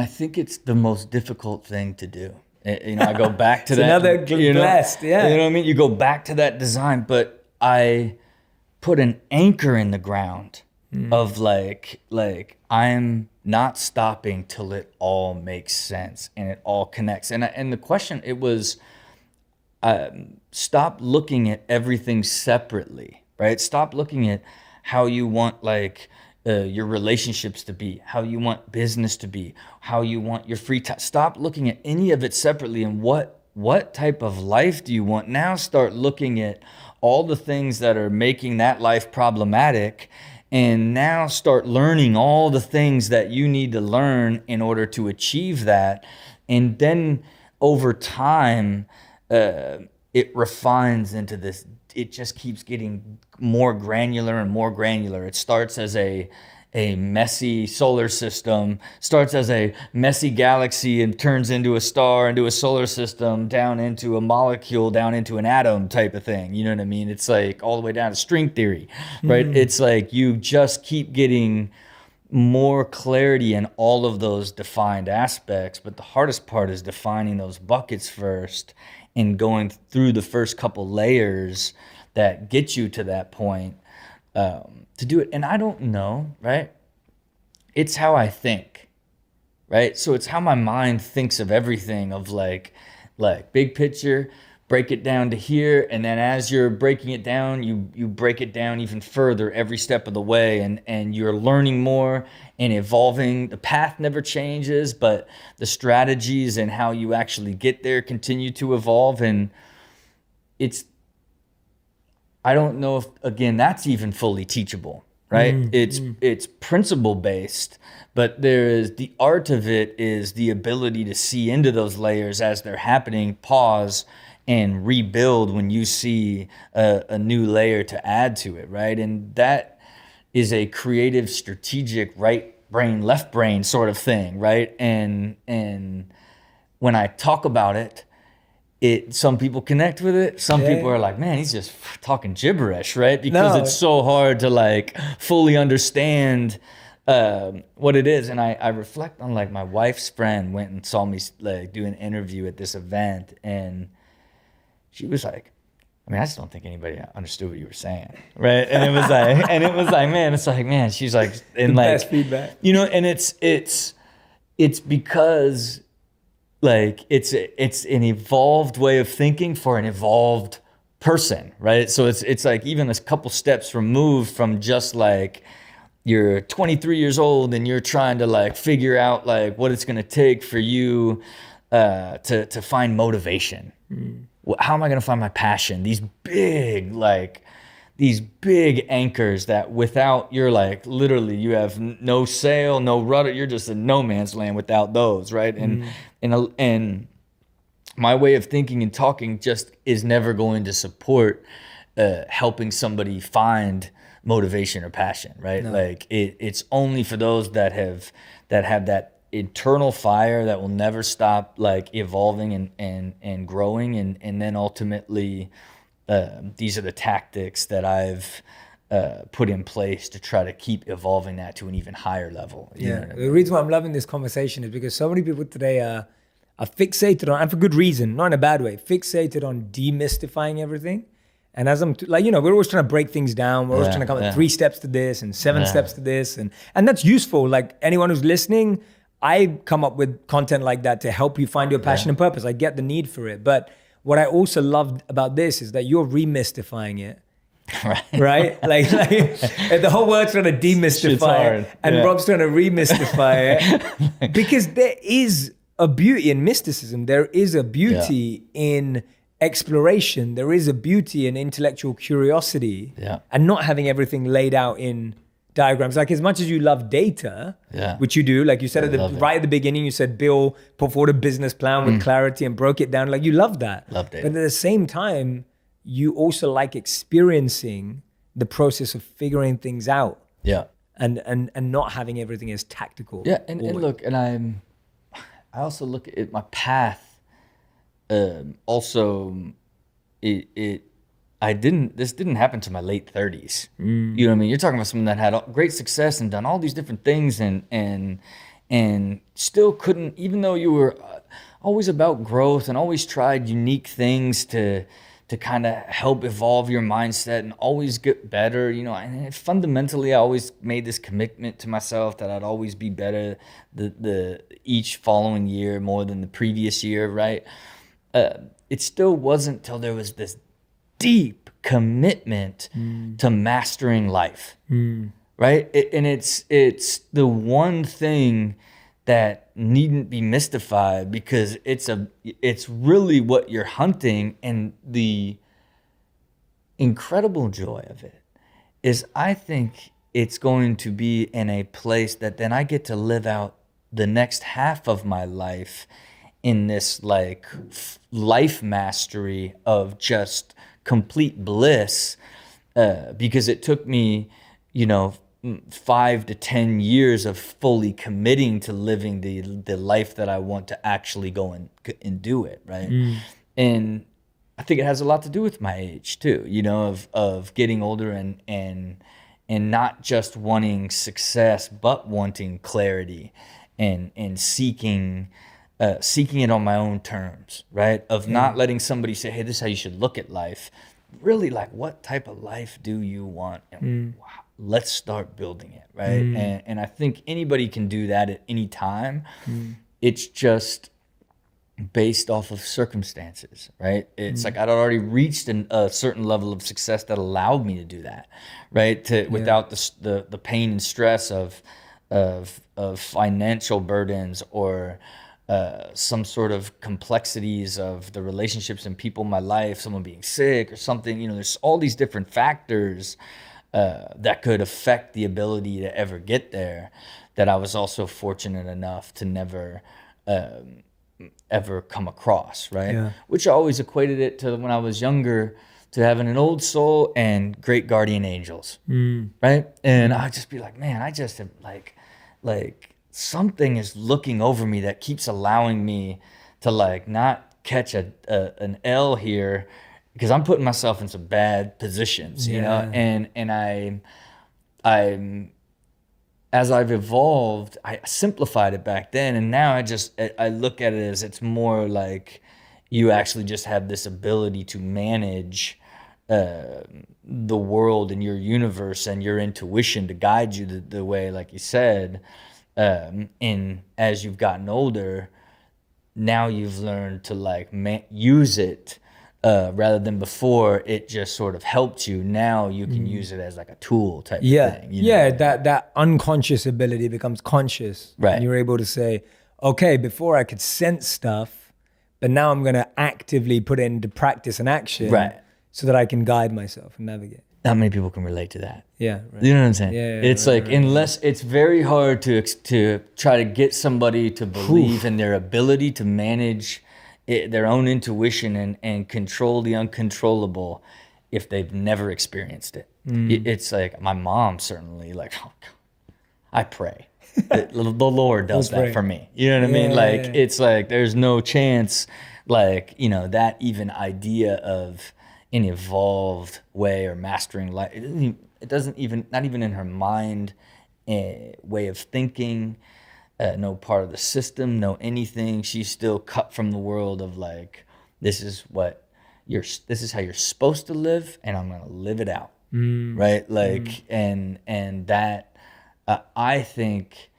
think it's the most difficult thing to do. I go back to it's that. Another blessed, You know what I mean? You go back to that design, but I put an anchor in the ground of like I'm not stopping till it all makes sense and it all connects. And the question, it was, stop looking at everything separately, right? Stop looking at how you want your relationships to be, how you want business to be, how you want your free time. Stop looking at any of it separately, and what type of life do you want? Now start looking at all the things that are making that life problematic, and now start learning all the things that you need to learn in order to achieve that. And then over time, it refines into this. It just keeps getting more granular and more granular. It starts as a messy solar system, starts as a messy galaxy, and turns into a star, into a solar system, down into a molecule, down into an atom type of thing. You know what I mean? It's like all the way down to string theory, right? It's like you just keep getting more clarity in all of those defined aspects. But the hardest part is defining those buckets first and going through the first couple layers that get you to that point to do it. And I don't know, right? It's how I think, right? So it's how my mind thinks of everything, of like big picture, break it down to here, and then as you're breaking it down, you break it down even further every step of the way, and you're learning more and evolving. The path never changes, but the strategies and how you actually get there continue to evolve. And I don't know if, again, that's even fully teachable, right? It's principle based, but the art of it is the ability to see into those layers as they're happening, pause, and rebuild when you see a new layer to add to it, right? And that is a creative, strategic, right brain, left brain sort of thing, right? And when I talk about it, some people connect with it. Some people are like, man, he's just talking gibberish, right? Because it's so hard to like fully understand what it is. And I reflect on like my wife's friend went and saw me like do an interview at this event, and she was like, I mean, I just don't think anybody understood what you were saying, right? And it was like, man, she's like, and the like best feedback, and it's because like it's an evolved way of thinking for an evolved person, right? So it's like even a couple steps removed from just like you're 23 years old and you're trying to like figure out like what it's gonna take for you to find motivation. How am I gonna find my passion? These big anchors that without, you're like literally you have no sail, no rudder, you're just in no man's land without those, right? And my way of thinking and talking just is never going to support helping somebody find motivation or passion, right? No. Like it's only for those that have that internal fire that will never stop like evolving and growing, and then ultimately these are the tactics that I've put in place to try to keep evolving that to an even higher level. You know what I mean? The reason why I'm loving this conversation is because so many people today are fixated on, and for good reason, not in a bad way, fixated on demystifying everything. And as I'm like, we're always trying to break things down. We're always trying to come up with 3 steps to this and 7 steps to this. And that's useful. Like anyone who's listening, I come up with content like that to help you find your passion and purpose. I get the need for it. But what I also love about this is that you're remystifying it. Right? Like the whole world's trying to demystify it, and Rob's trying to remystify it. Because there is a beauty in mysticism. There is a beauty in exploration. There is a beauty in intellectual curiosity and not having everything laid out in diagrams. Like as much as you love data, which you do, like you said right at the beginning, you said Bill put forward a business plan with clarity and broke it down. Like you love that. Love data. But at the same time, you also like experiencing the process of figuring things out. Yeah. And not having everything as tactical. Yeah. And look, and I also look at my path. Also, this didn't happen to my late 30s. You know what I mean? You're talking about someone that had great success and done all these different things and still couldn't, even though you were always about growth and always tried unique things to kind of help evolve your mindset and always get better, and fundamentally I always made this commitment to myself that I'd always be better the each following year more than the previous year, right? It still wasn't till there was this deep commitment to mastering life, right? And it's the one thing that needn't be mystified, because it's really what you're hunting. And the incredible joy of it is I think it's going to be in a place that then I get to live out the next half of my life in this like life mastery of just complete bliss, because it took me, 5 to 10 years of fully committing to living the life that I want to actually go and do it, right? And I think it has a lot to do with my age too, of getting older and not just wanting success, but wanting clarity and seeking it on my own terms, right? Of not letting somebody say, hey, this is how you should look at life. Really, like, what type of life do you want? And wow, let's start building it, right? And I think anybody can do that at any time. It's just based off of circumstances, right? It's like I'd already reached a certain level of success that allowed me to do that, right? Without the pain and stress of financial burdens or some sort of complexities of the relationships and people in my life, someone being sick or something. There's all these different factors that could affect the ability to ever get there, that I was also fortunate enough to never ever come across, right? Yeah. Which I always equated it to when I was younger, to having an old soul and great guardian angels, right? And I'd just be like, man, I just am like something is looking over me that keeps allowing me to like not catch an L here, because I'm putting myself in some bad positions, you know, and I'm as I've evolved, I simplified it back then, and now I look at it as it's more like you actually just have this ability to manage the world and your universe and your intuition to guide you the way, like you said. And as you've gotten older, now you've learned to like use it rather than before it just sort of helped you. Now you can use it as like a tool type of thing. You know? That unconscious ability becomes conscious. Right. And you're able to say, okay, before I could sense stuff, but now I'm going to actively put it into practice and action, Right. so that I can guide myself and navigate. Not many people can relate to that. Yeah, right. You know what I'm saying? Yeah, it's right, like, unless it's very hard to try to get somebody to believe in their ability to manage their own intuition and control the uncontrollable if they've never experienced it. It's like my mom certainly, like, oh, I pray that the Lord does that for me. You know what I mean? Like, it's like there's no chance, like, you know, that even idea of an evolved way or mastering life, it doesn't even, not even in her mind, way of thinking, no part of the system, no anything. She's still cut from the world of like, this is how you're supposed to live, and I'm gonna live it out, right? Like, and that I think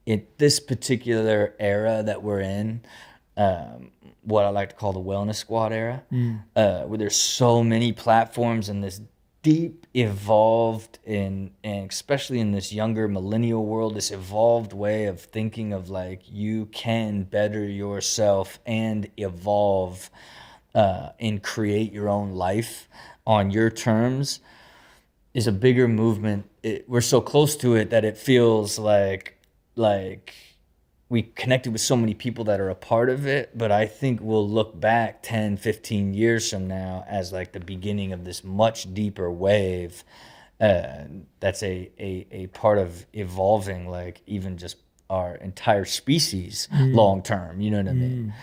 in this particular era that we're in, what I like to call the wellness squad era, where there's so many platforms and this deep evolved and especially in this younger millennial world, this evolved way of thinking of like you can better yourself and evolve and create your own life on your terms is a bigger movement. We're so close to it that it feels like we connected with so many people that are a part of it, but I think we'll look back 10, 15 years from now as like the beginning of this much deeper wave that's a part of evolving, like even just our entire species long term, you know what I mean?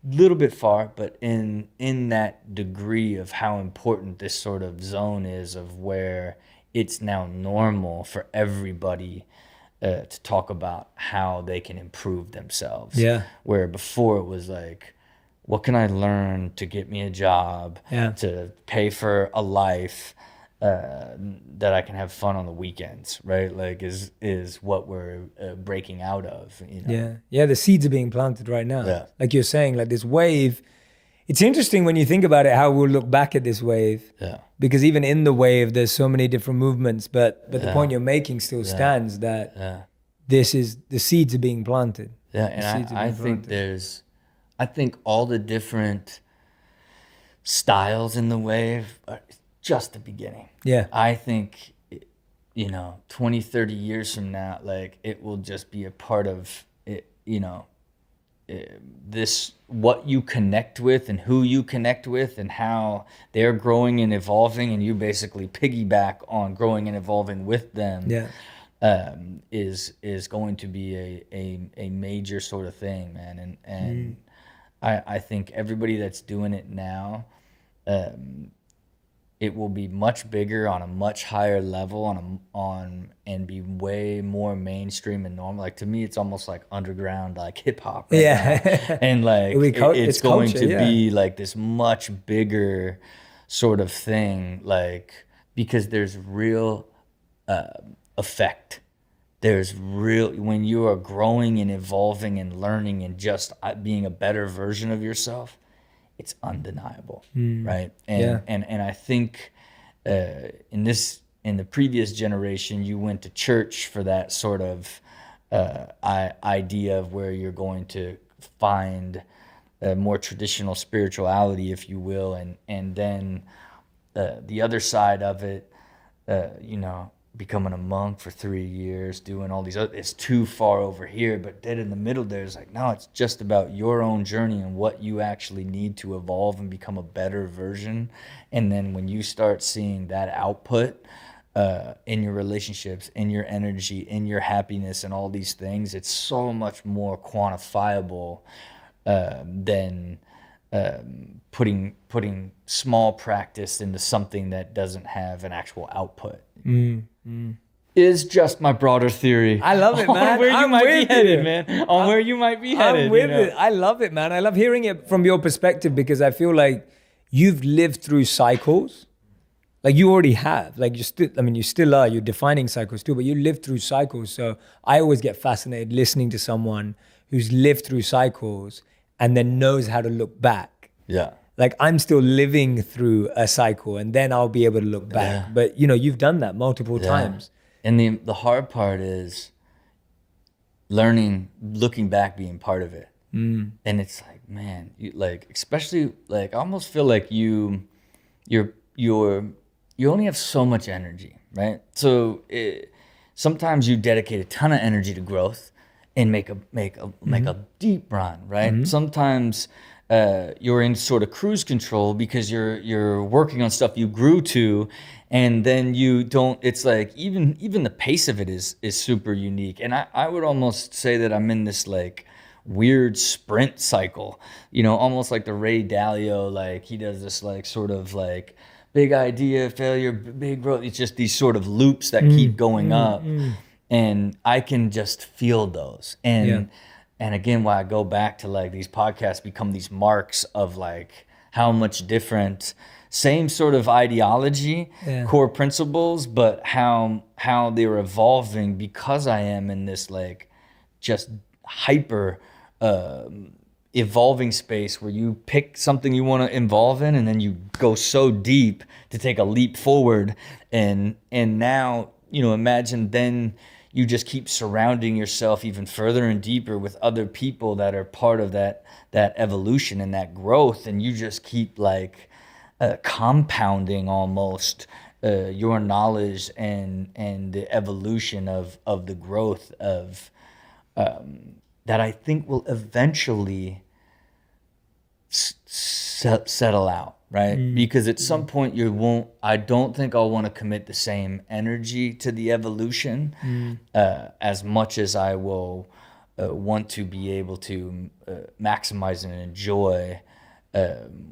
Little bit far, but in that degree of how important this sort of zone is, of where it's now normal for everybody to talk about how they can improve themselves. Yeah. Where before it was like, what can I learn to get me a job, to pay for a life, that I can have fun on the weekends, right? Like is what we're breaking out of. You know? Yeah. The seeds are being planted right now. Yeah. Like you're saying, like this wave. It's interesting when you think about it, how we'll look back at this wave. Yeah. Because even in the wave, there's so many different movements. But the point you're making still stands, that this is, the seeds are being planted. Yeah, and I think I think all the different styles in the wave are just the beginning. Yeah. I think, 20, 30 years from now, like it will just be a part of it, this, what you connect with and who you connect with and how they're growing and evolving, and you basically piggyback on growing and evolving with them. Is going to be a major sort of thing, man. And I think everybody that's doing it now, it will be much bigger on a much higher level and be way more mainstream and normal. Like to me, it's almost like underground, like hip hop. Right now. And like it's going culture, to be like this much bigger sort of thing, like because there's real effect. There's real, when you are growing and evolving and learning and just being a better version of yourself, it's undeniable, right? And I think in the previous generation, you went to church for that sort of idea of where you're going to find a more traditional spirituality, if you will, and then the other side of it, becoming a monk for 3 years, doing all these other, it's too far over here. But then in the middle, there's like, no, it's just about your own journey and what you actually need to evolve and become a better version. And then when you start seeing that output in your relationships, in your energy, in your happiness, and all these things, it's so much more quantifiable than putting small practice into something that doesn't have an actual output. Is just my broader theory. I love it, man. On where you I'm might with be headed, you. man. On where you might be headed. I'm with it. I love it, man. I love hearing it from your perspective because I feel like you've lived through cycles. Like you already have. Like you still are. You're defining cycles too, but you lived through cycles. So I always get fascinated listening to someone who's lived through cycles and then knows how to look back. Yeah. Like I'm still living through a cycle and then I'll be able to look back. Yeah. But you've done that multiple times. And the hard part is looking back, being part of it. And it's like, man, especially I almost feel like you only have so much energy, right? So sometimes you dedicate a ton of energy to growth and make a deep run, right? Sometimes you're in sort of cruise control because you're working on stuff you grew to, and then you don't. It's like even the pace of it is super unique. And I would almost say that I'm in this like weird sprint cycle, almost like the Ray Dalio, like he does this like sort of like big idea, failure, big growth. It's just these sort of loops that keep going up. And I can just feel those. And again, why I go back to like these podcasts become these marks of like how much different, same sort of ideology, core principles, but how they're evolving because I am in this like just hyper evolving space where you pick something you want to involve in and then you go so deep to take a leap forward. And now, imagine then you just keep surrounding yourself even further and deeper with other people that are part of that evolution and that growth. And you just keep like compounding almost your knowledge and the evolution of the growth of that I think will eventually settle out, right? Because at some point I don't think I'll want to commit the same energy to the evolution as much as I will want to be able to maximize and enjoy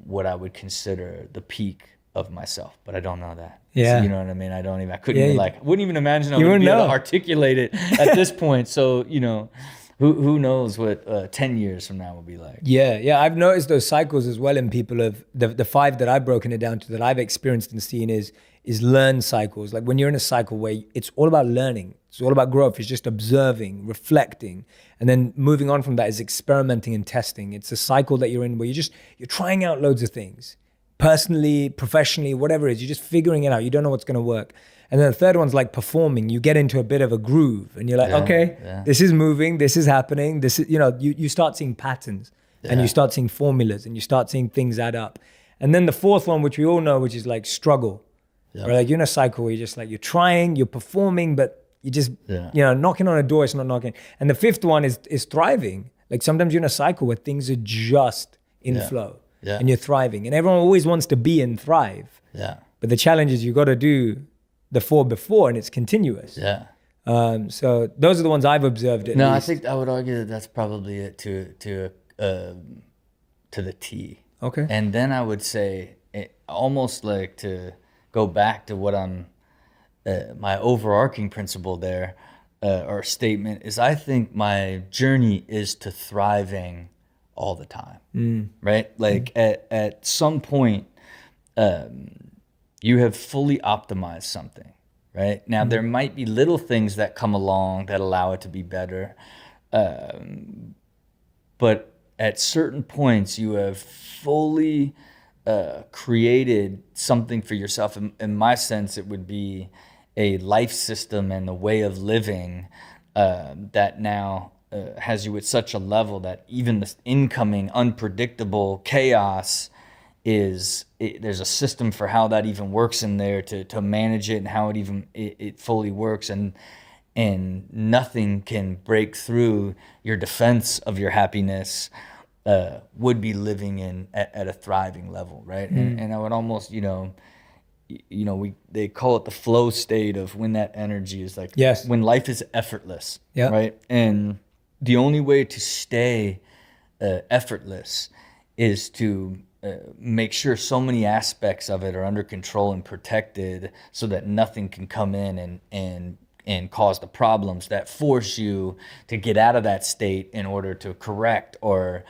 what I would consider the peak of myself, but I don't know that. Yeah. So, you know what I mean? I couldn't wouldn't even imagine I would be able to articulate it at this point. So, who knows what 10 years from now will be like. Yeah. I've noticed those cycles as well in people. Of the 5 that I've broken it down to that I've experienced and seen is learn cycles. Like when you're in a cycle where it's all about learning, it's all about growth, it's just observing, reflecting, and then moving on from that is experimenting and testing. It's a cycle that you're in where you're trying out loads of things, personally, professionally, whatever it is, you're just figuring it out. You don't know what's going to work. And then the third one's like performing. You get into a bit of a groove and you're like, this is moving, this is happening. This is, you start seeing patterns and you start seeing formulas and you start seeing things add up. And then the fourth one, which we all know, which is like struggle. Right? Like you're in a cycle where you're just like, you're trying, you're performing, but you just, knocking on a door, it's not knocking. And the fifth one is thriving. Like sometimes you're in a cycle where things are just in flow and you're thriving. And everyone always wants to be and thrive. Yeah. But the challenge is you got to do the 4 before and it's continuous. Yeah. So those are the ones I've observed at least. I think I would argue that that's probably it to the T. Okay. And then I would say almost like to go back to what I'm my overarching principle there or statement is I think my journey is to thriving all the time. Right? Like at some point you have fully optimized something, right? Now, there might be little things that come along that allow it to be better. But at certain points, you have fully created something for yourself. In my sense, it would be a life system and a way of living that now has you at such a level that even the incoming unpredictable chaos there's a system for how that even works in there to manage it and how it fully works and nothing can break through your defense of your happiness would be living at a thriving level, right? And I would almost they call it the flow state of when that energy is like when life is effortless, right? And the only way to stay effortless is to make sure so many aspects of it are under control and protected so that nothing can come in and cause the problems that force you to get out of that state in order to correct or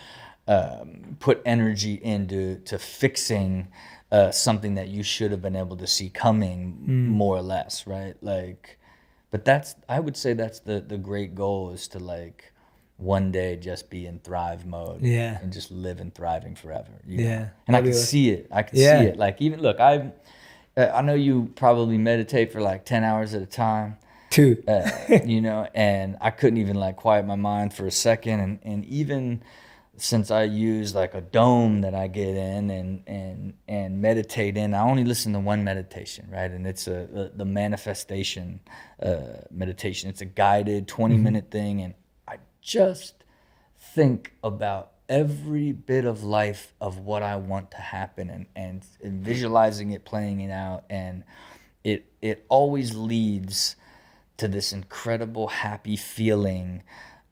put energy into fixing something that you should have been able to see coming, more or less, right? Like, but I would say that's the great goal, is to like one day just be in thrive mode, Yeah. and just live in thriving forever. Yeah. And I That'd can be see it. I can Yeah. see it. Like, even look, I know you probably meditate for like 10 hours at a time. Two. And I couldn't even like quiet my mind for a second. And even since I use like a dome that I get in and meditate in, I only listen to one meditation, right? And it's the manifestation meditation. It's a guided 20-minute thing, and I just think about every bit of life of what I want to happen, and visualizing it, playing it out, and it always leads to this incredible happy feeling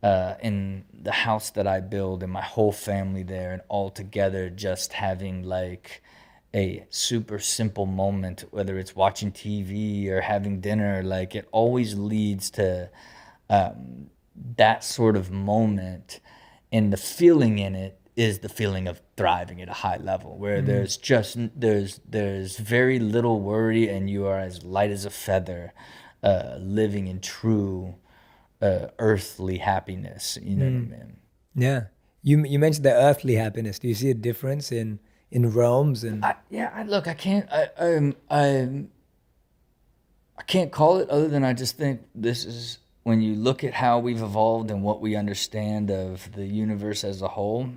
in the house that I build, and my whole family there, and all together just having like a super simple moment, whether it's watching TV or having dinner. Like, it always leads to that sort of moment, and the feeling in it is the feeling of thriving at a high level, where there's very little worry, and you are as light as a feather, living in true earthly happiness. You know what I mean? Yeah. You mentioned the earthly happiness. Do you see a difference in realms and Look, I can't call it, other than I just think this is, when you look at how we've evolved and what we understand of the universe as a whole,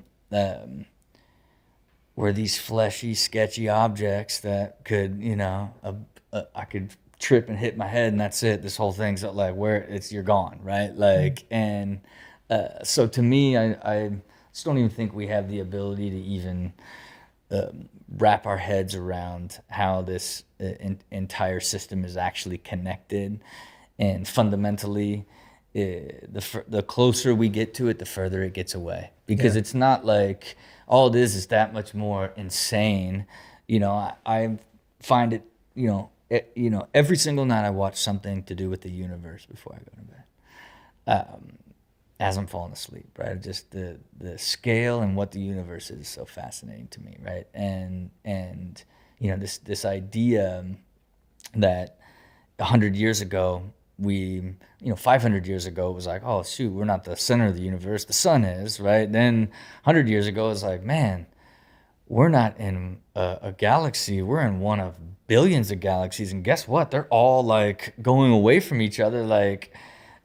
we're these fleshy, sketchy objects that could, I could trip and hit my head, and that's it. This whole thing's like, you're gone, right? Like, and so to me, I just don't even think we have the ability to even wrap our heads around how this entire system is actually connected. And fundamentally, the closer we get to it, the further it gets away, because it's not like all it is that much more insane. I find it, every single night I watch something to do with the universe before I go to bed, as I'm falling asleep, right? Just the scale and what the universe is so fascinating to me, right? And this idea that 100 years ago, 500 years ago, it was like, oh shoot, we're not the center of the universe, the sun is, right? Then 100 years ago, it's like, man, we're not in a galaxy, we're in one of billions of galaxies, and guess what? They're all like going away from each other. Like,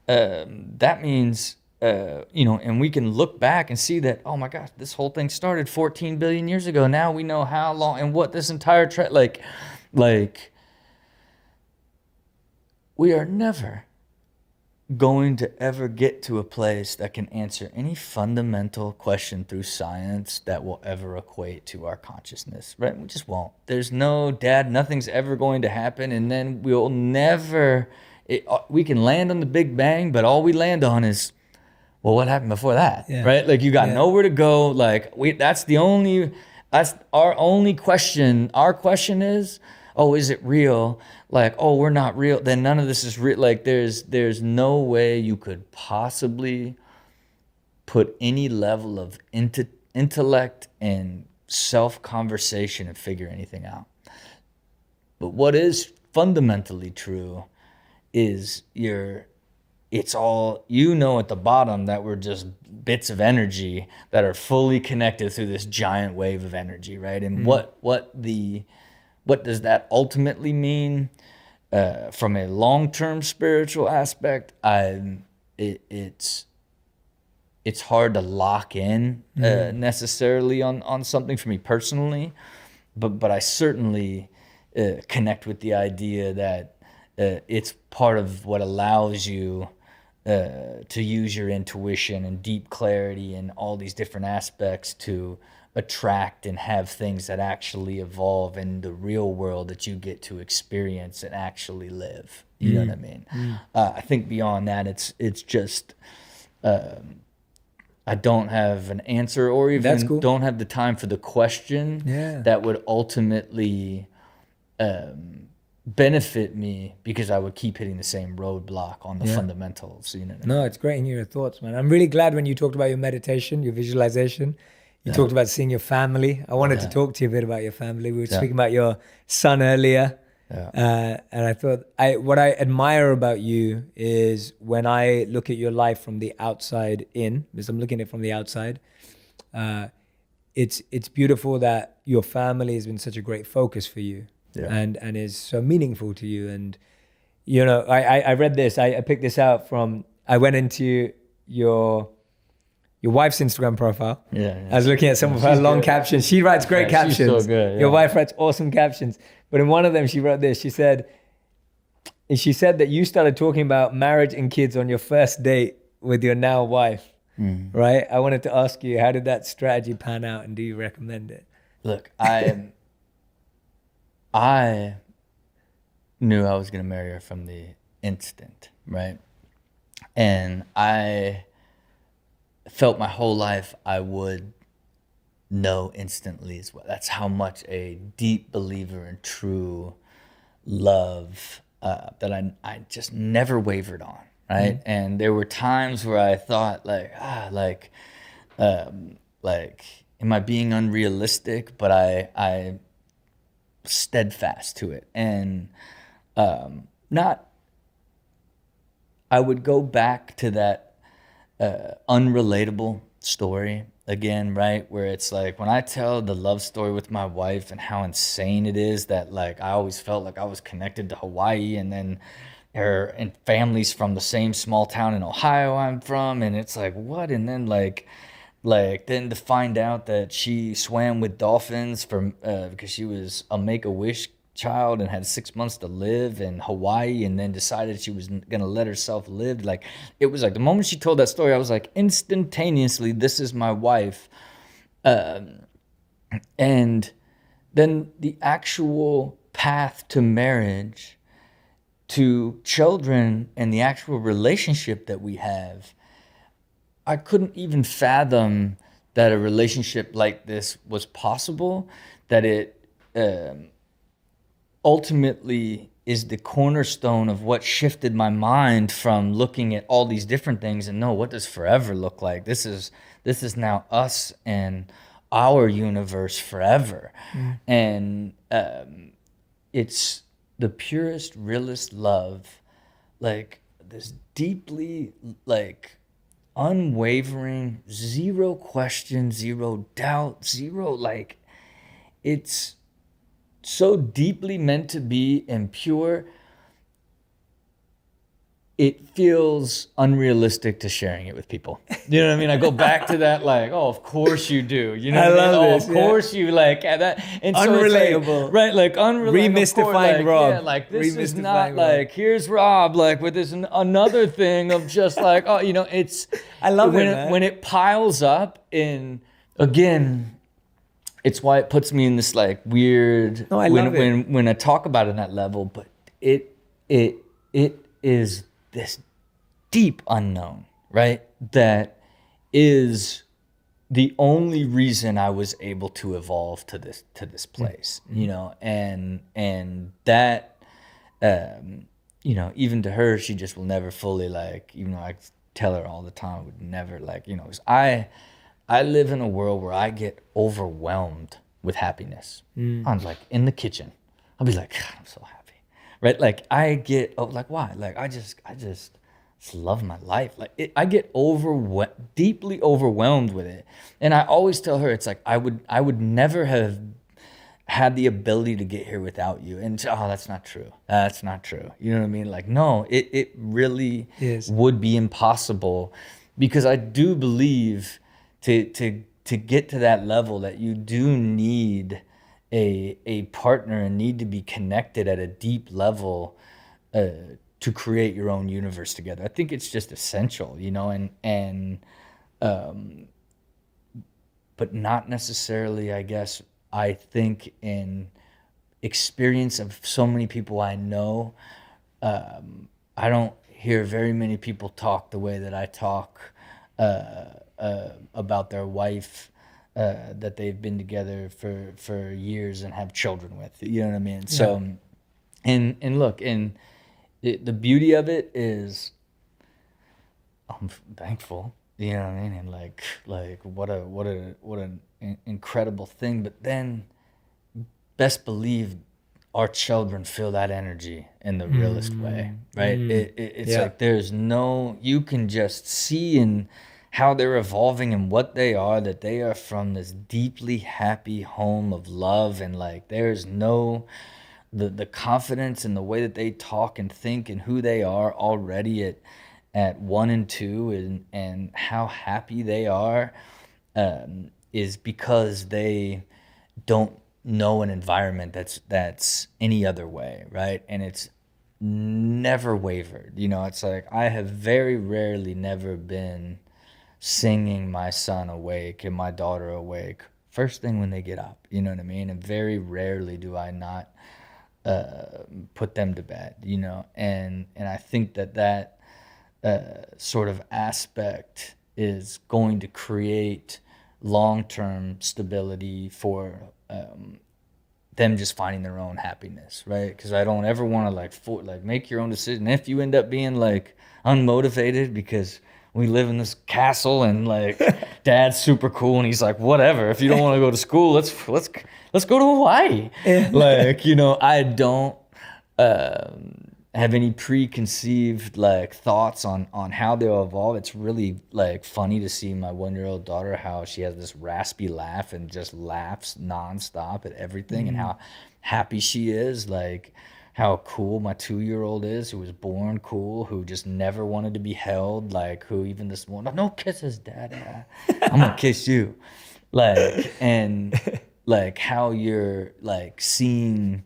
that means, and we can look back and see that, oh my gosh, this whole thing started 14 billion years ago. Now we know how long and what this entire like we are never going to ever get to a place that can answer any fundamental question through science that will ever equate to our consciousness, right? We just won't. There's no, Dad, nothing's ever going to happen, and then we'll never, we can land on the Big Bang, but all we land on is, well, what happened before that, right? Like, you got nowhere to go. Like, that's our only question. Our question is, oh, is it real? Like, oh, we're not real, then none of this is real. Like, there's no way you could possibly put any level of intellect and self-conversation and figure anything out. But what is fundamentally true is it's all, at the bottom, that we're just bits of energy that are fully connected through this giant wave of energy, right? And what does that ultimately mean from a long-term spiritual aspect? It's hard to lock in necessarily on something for me personally, but I certainly connect with the idea that it's part of what allows you to use your intuition and deep clarity and all these different aspects to attract and have things that actually evolve in the real world that you get to experience and actually live. You know what I mean? I think beyond that, it's just I don't have an answer or That's even cool. don't have the time for the question Yeah. that would ultimately benefit me, because I would keep hitting the same roadblock on the Yeah. fundamentals. You know what I No, mean? it's great in your thoughts, man. I'm really glad when you talked about your meditation, your visualization. You Yeah. talked about seeing your family. I wanted to Yeah. talk to you a bit about your family. We were Yeah. speaking about your son earlier. Yeah. And I thought what I admire about you is when I look at your life from the outside in, because I'm looking at it from the outside, it's beautiful that your family has been such a great focus for you, Yeah. and is so meaningful to you. And you know, I read this. I picked this out from. I went into your wife's Instagram profile. Yeah. I was looking at some of her She's long good. captions. She writes great Yeah, she's so captions. good, Your yeah. wife writes awesome captions. But in one of them, she wrote this. She said that you started talking about marriage and kids on your first date with your now wife, right? I wanted to ask you, how did that strategy pan out, and do you recommend it? Look, I knew I was gonna marry her from the instant, right? And I felt my whole life I would know instantly as well. That's how much a deep believer in true love that I just never wavered on, right? And there were times where I thought like, am I being unrealistic? But I steadfast to it, and not. I would go back to that unrelatable story again, right? Where it's like when I tell the love story with my wife and how insane it is that like I always felt like I was connected to Hawaii, and then her and families from the same small town in Ohio I'm from, and it's like what? And then like then to find out that she swam with dolphins for because she was a Make-A-Wish child and had 6 months to live in Hawaii, and then decided she was gonna let herself live. Like it was like the moment she told that story, I was like instantaneously, this is my wife. And then the actual path to marriage, to children, and the actual relationship that we have, I couldn't even fathom that a relationship like this was possible, that it ultimately is the cornerstone of what shifted my mind from looking at all these different things and no, what does forever look like? This is now us and our universe forever. And it's the purest, realest love, like this deeply like unwavering, zero question, zero doubt, zero like, it's so deeply meant to be and pure, it feels unrealistic to sharing it with people. You know what I mean? I go back to that like, oh, of course you do. You know I what I mean? love Oh, this, of yeah. course you like that. And so Unrelatable. it's like, right, like unrelatable. Remystifying like, Rob. yeah, like this is Remystifying not Rob. like, here's Rob, like with this another thing of just like, oh, you know, it's, I love when it, man. when it piles up in, again, it's why it puts me in this like weird, No, I when love it. when I talk about it on that level, but it is this deep unknown, right? That is the only reason I was able to evolve to this place, you know, and that you know, even to her, she just will never fully like, even though I tell her all the time, I would never like, you know, 'cause I live in a world where I get overwhelmed with happiness. I'm like in the kitchen. I'll be like, God, I'm so happy, right? Like I get like why? Like I just love my life. Like I get deeply overwhelmed with it, and I always tell her it's like I would never have had the ability to get here without you. And oh, that's not true. That's not true. You know what I mean? Like no, it really Yes. would be impossible, because I do believe to get to that level that you do need a partner and need to be connected at a deep level to create your own universe together. I think it's just essential, you know, and but not necessarily, I guess, I think in experience of so many people I know, I don't hear very many people talk the way that I talk about their wife that they've been together for years and have children with. You know what I mean? Yeah. So, and look, and the beauty of it is, I'm thankful. You know what I mean? And like what an incredible thing. But then, best believe our children feel that energy in the realest way, right? It's Yeah. like there's no, you can just see in how they're evolving and what they are, that they are from this deeply happy home of love. And like there's no, the confidence and the way that they talk and think and who they are already at 1 and 2, and how happy they are, is because they don't know an environment that's any other way, right? And it's never wavered. You know, it's like I have very rarely never been singing my son awake and my daughter awake first thing when they get up. You know what I mean? And very rarely do I not put them to bed. You know, and I think that sort of aspect is going to create long-term stability for them just finding their own happiness, right? Because I don't ever want to like make your own decision. If you end up being like unmotivated because we live in this castle and like dad's super cool and he's like, whatever, if you don't want to go to school, let's go to Hawaii. Like, you know, I don't have any preconceived like thoughts on how they'll evolve. It's really like funny to see my 1-year-old daughter, how she has this raspy laugh and just laughs nonstop at everything, and how happy she is. Like how cool my 2-year-old is, who was born cool, who just never wanted to be held. Like who even this morning, no kisses, dad. I'm gonna kiss you. Like, and like how you're like seeing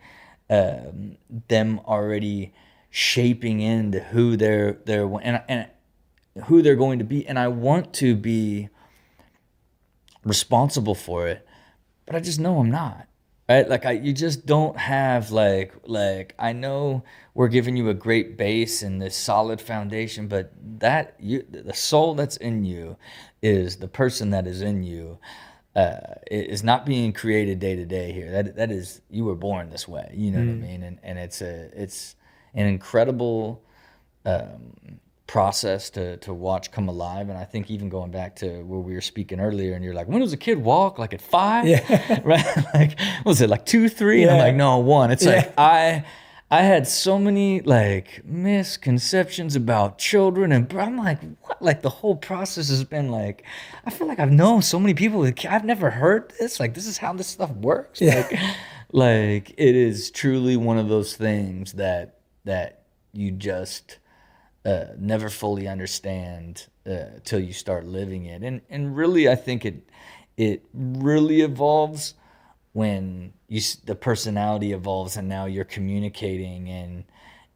them already shaping into who they're and who they're going to be. And I want to be responsible for it, but I just know I'm not. Right? Like you just don't have like I know we're giving you a great base and this solid foundation, but the soul that's in you is the person that is in you. Is not being created day to day here. That is, you were born this way. You know what I mean? And it's an incredible process to watch come alive. And I think even going back to where we were speaking earlier, and you're like, when does a kid walk? Like at 5? Yeah. Right? Like, what was it, like 2, 3? And I'm like, no, 1. It's like I had so many like misconceptions about children, and I'm like, what? Like the whole process has been like, I feel like I've known so many people that I've never heard this. Like this is how this stuff works. Yeah. Like it is truly one of those things that you just never fully understand till you start living it. And really, I think it really evolves when the personality evolves, and now you're communicating, and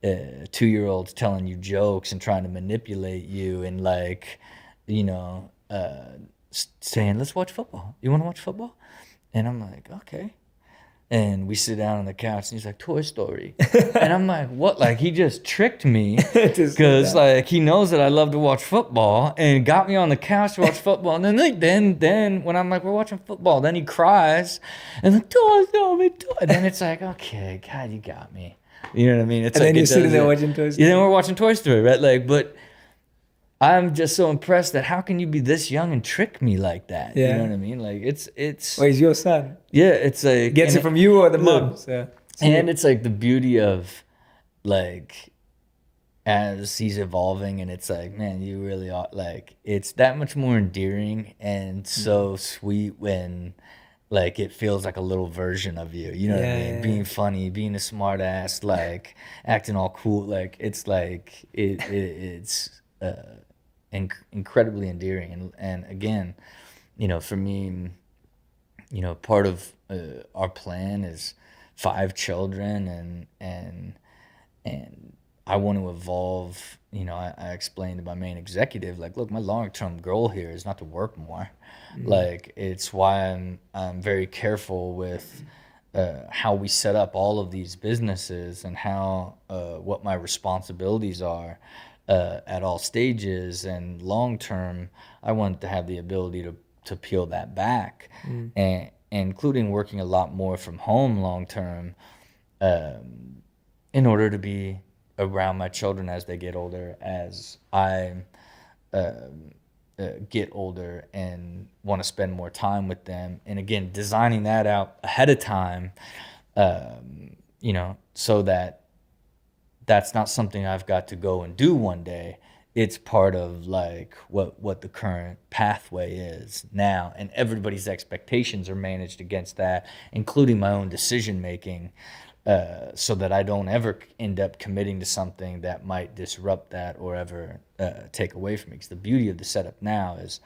2-year-olds telling you jokes and trying to manipulate you, and like, you know, saying, let's watch football. You want to watch football? And I'm like, okay. And we sit down on the couch, and he's like, Toy Story. And I'm like, what? Like, he just tricked me because, like, he knows that I love to watch football and got me on the couch to watch football. And then when I'm like, we're watching football, then he cries and like, Toy Story, Toy. And then it's like, okay, God, you got me. You know what I mean? It's and like, then you're sitting there watching Toy Story. Yeah, then we're watching Toy Story, right? Like, but I'm just so impressed that how can you be this young and trick me like that? Yeah. You know what I mean? Like it's Well, he's your son. Yeah, it's like Gets it from you or the mom. So. And it's like the beauty of like as he's evolving, and it's like, man, you really are like, it's that much more endearing and so sweet when like it feels like a little version of you. You know what I mean? Being funny, being a smart ass, like acting all cool. Like it's like it's incredibly endearing. And again, you know, for me, you know, part of our plan is 5 children, and I want to evolve. You know, I explained to my main executive, like, look, my long-term goal here is not to work more. Like, it's why I'm very careful with how we set up all of these businesses and how what my responsibilities are. at all stages, and long term, I wanted to have the ability to peel that back, and including working a lot more from home long term, in order to be around my children as they get older, as I get older and want to spend more time with them. And again, designing that out ahead of time, so that that's not something I've got to go and do one day. It's part of like what the current pathway is now, and everybody's expectations are managed against that, including my own decision making, so that I don't ever end up committing to something that might disrupt that or ever take away from me. Because the beauty of the setup now is,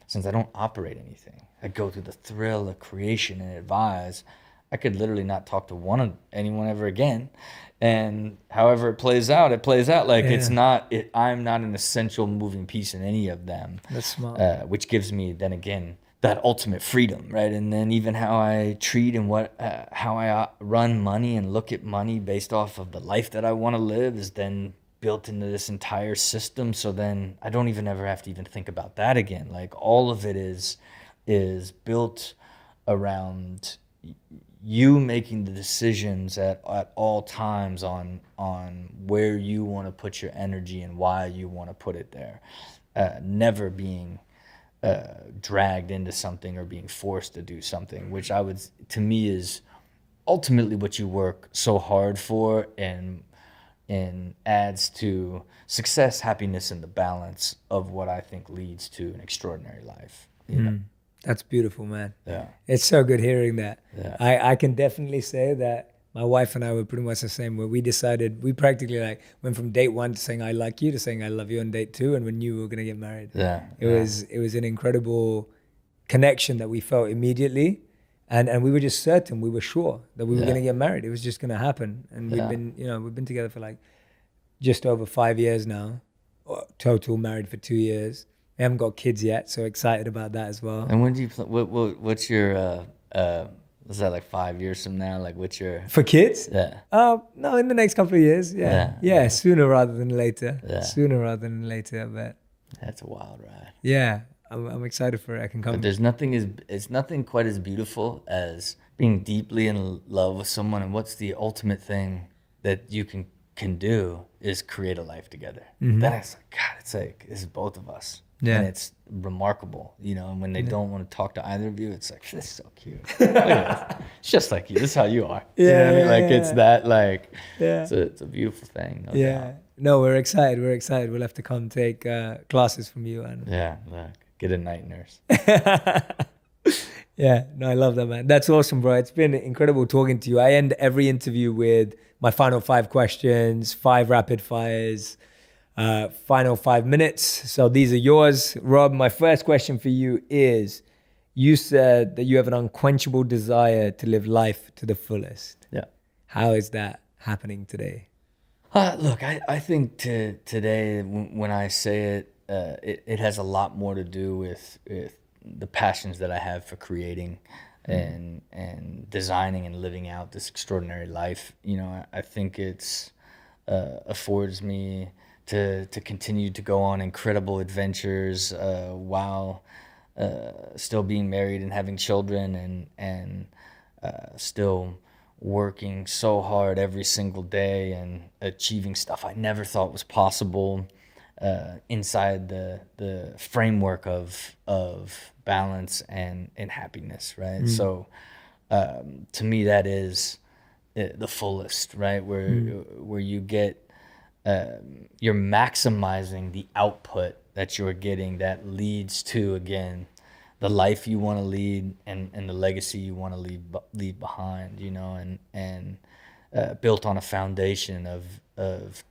since I don't operate anything, I go through the thrill of creation and advise. I could literally not talk to anyone ever again, and however it plays out, it plays out. Like it's not. I'm not an essential moving piece in any of them. That's smart. Which gives me then again that ultimate freedom, right? And then even how I treat and how I run money and look at money based off of the life that I want to live is then built into this entire system. So then I don't even ever have to even think about that again. Like all of it is built around you making the decisions at all times on where you want to put your energy and why you want to put it there. Never being dragged into something or being forced to do something, which to me is ultimately what you work so hard for, and adds to success, happiness, and the balance of what I think leads to an extraordinary life. You know? That's beautiful, man. Yeah. It's so good hearing that. Yeah. I can definitely say that my wife and I were pretty much the same, where we practically like went from date 1 to saying I like you to saying I love you on date 2, and we knew we were gonna get married. Yeah. It was an incredible connection that we felt immediately, and we were just certain, we were sure that we were gonna get married. It was just gonna happen. And we've been together for like just over 5 years now, total, married for 2 years. We haven't got kids yet, so excited about that as well. And when do you what's your was that like 5 years from now? Like what's your For kids? Yeah. No, in the next couple of years. Yeah. Sooner rather than later. Yeah. Sooner rather than later, but That's a wild ride. yeah, I'm excited for it. I can come. But it's nothing quite as beautiful as being deeply in love with someone, and what's the ultimate thing that you can do is create a life together. Then it's like, God, it's like this is both of us. Yeah. And it's remarkable, and when they don't want to talk to either of you, it's like, this is so cute. Look at this. It's just like you. This is how you are. You know what I mean? Like it's that like it's a beautiful thing. No doubt. No, we're excited. We'll have to come take classes from you, and Yeah, look, get a night nurse. yeah, no, I love that, man. That's awesome, bro. It's been incredible talking to you. I end every interview with my final 5 questions, 5 rapid fires, final 5 minutes. So these are yours. Rob, my first question for you is, you said that you have an unquenchable desire to live life to the fullest. Yeah. How is that happening today? Look, I think today when I say it, it has a lot more to do with the passions that I have for creating and designing and living out this extraordinary life. I think it's affords me to continue to go on incredible adventures while still being married and having children, and still working so hard every single day and achieving stuff I never thought was possible inside the framework of balance and happiness, right? So to me, that is the fullest, right? Where you get you're maximizing the output that you're getting that leads to, again, the life you want to lead and the legacy you want to leave behind, and built on a foundation of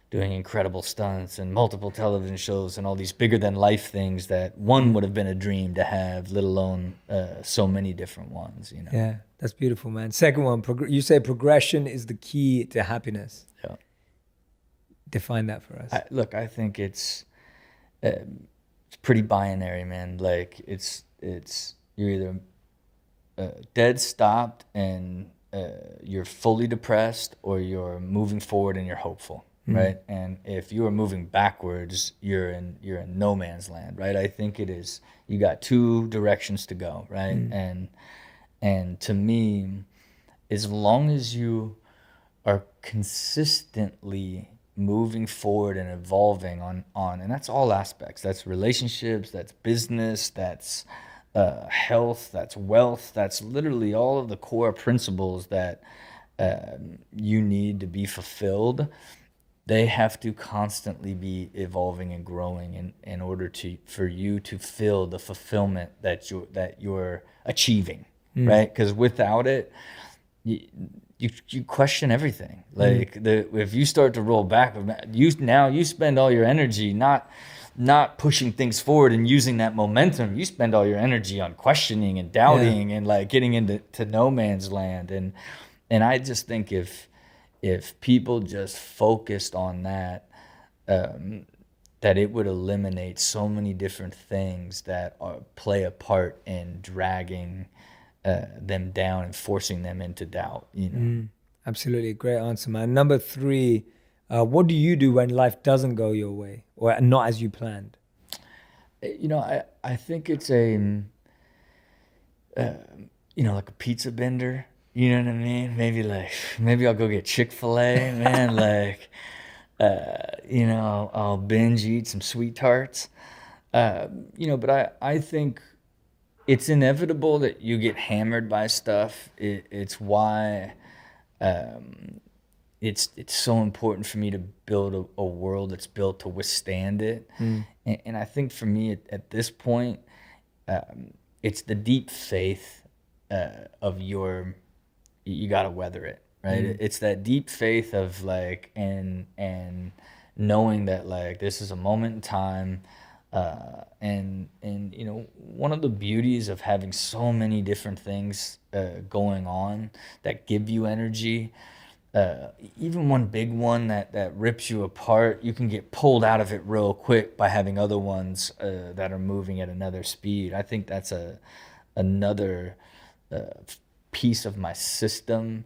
doing incredible stunts and multiple television shows and all these bigger than life things that one would have been a dream to have, let alone so many different ones, Yeah, that's beautiful, man. Second one, you say progression is the key to happiness. Yeah. Define that for us. I think it's pretty binary, man. Like it's you're either dead stopped and you're fully depressed, or you're moving forward and you're hopeful. right? And if you are moving backwards, you're in no man's land, right? I think it is, you got two directions to go, right? And to me, as long as you are consistently moving forward and evolving on and that's all aspects, that's relationships, that's business, that's health, that's wealth, that's literally all of the core principles that you need to be fulfilled. They have to constantly be evolving and growing in order for you to feel the fulfillment that you're achieving, right? Because without it, you question everything. Like if you start to roll back, you spend all your energy not pushing things forward and using that momentum. You spend all your energy on questioning and doubting and like getting into no man's land. And I just think if people just focused on that, that it would eliminate so many different things that play a part in dragging them down and forcing them into doubt. Absolutely. Great answer, man. Number 3, what do you do when life doesn't go your way or not as you planned? I think it's like a pizza bender. You know what I mean? Maybe I'll go get Chick-fil-A, man. I'll binge eat some sweet tarts. But I think it's inevitable that you get hammered by stuff. It's why it's so important for me to build a world that's built to withstand it. And I think for me at this point, it's the deep faith of you got to weather it, right? It's that deep faith of like, and knowing that like this is a moment in time. And one of the beauties of having so many different things going on that give you energy, even one big one that rips you apart, you can get pulled out of it real quick by having other ones that are moving at another speed. I think that's another piece of my system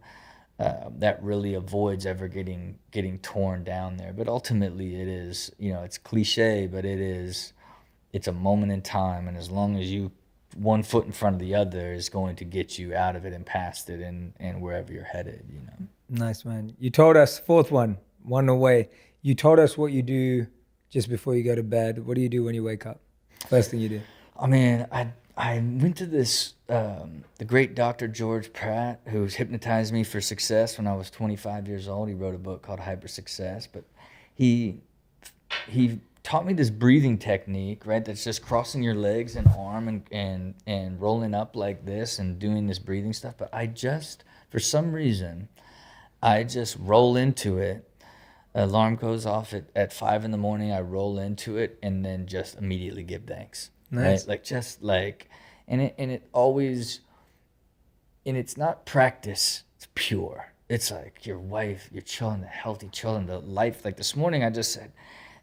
that really avoids ever getting torn down there. But ultimately it is, it's cliche, but it's a moment in time. And as long as you, one foot in front of the other is going to get you out of it and past it and wherever you're headed, Nice, man. You told us, 4th one away. You told us what you do just before you go to bed. What do you do when you wake up? First thing you do? I mean, I went to this, the great Dr. George Pratt, who's hypnotized me for success when I was 25 years old. He wrote a book called Hyper Success, but he taught me this breathing technique, right? That's just crossing your legs and arm and rolling up like this and doing this breathing stuff. But for some reason, I just roll into it. Alarm goes off at 5 a.m. I roll into it and then just immediately give thanks. Nice. Right? And it always, and it's not practice, it's pure. It's like your wife, your children, the healthy children, the life. Like this morning I just said,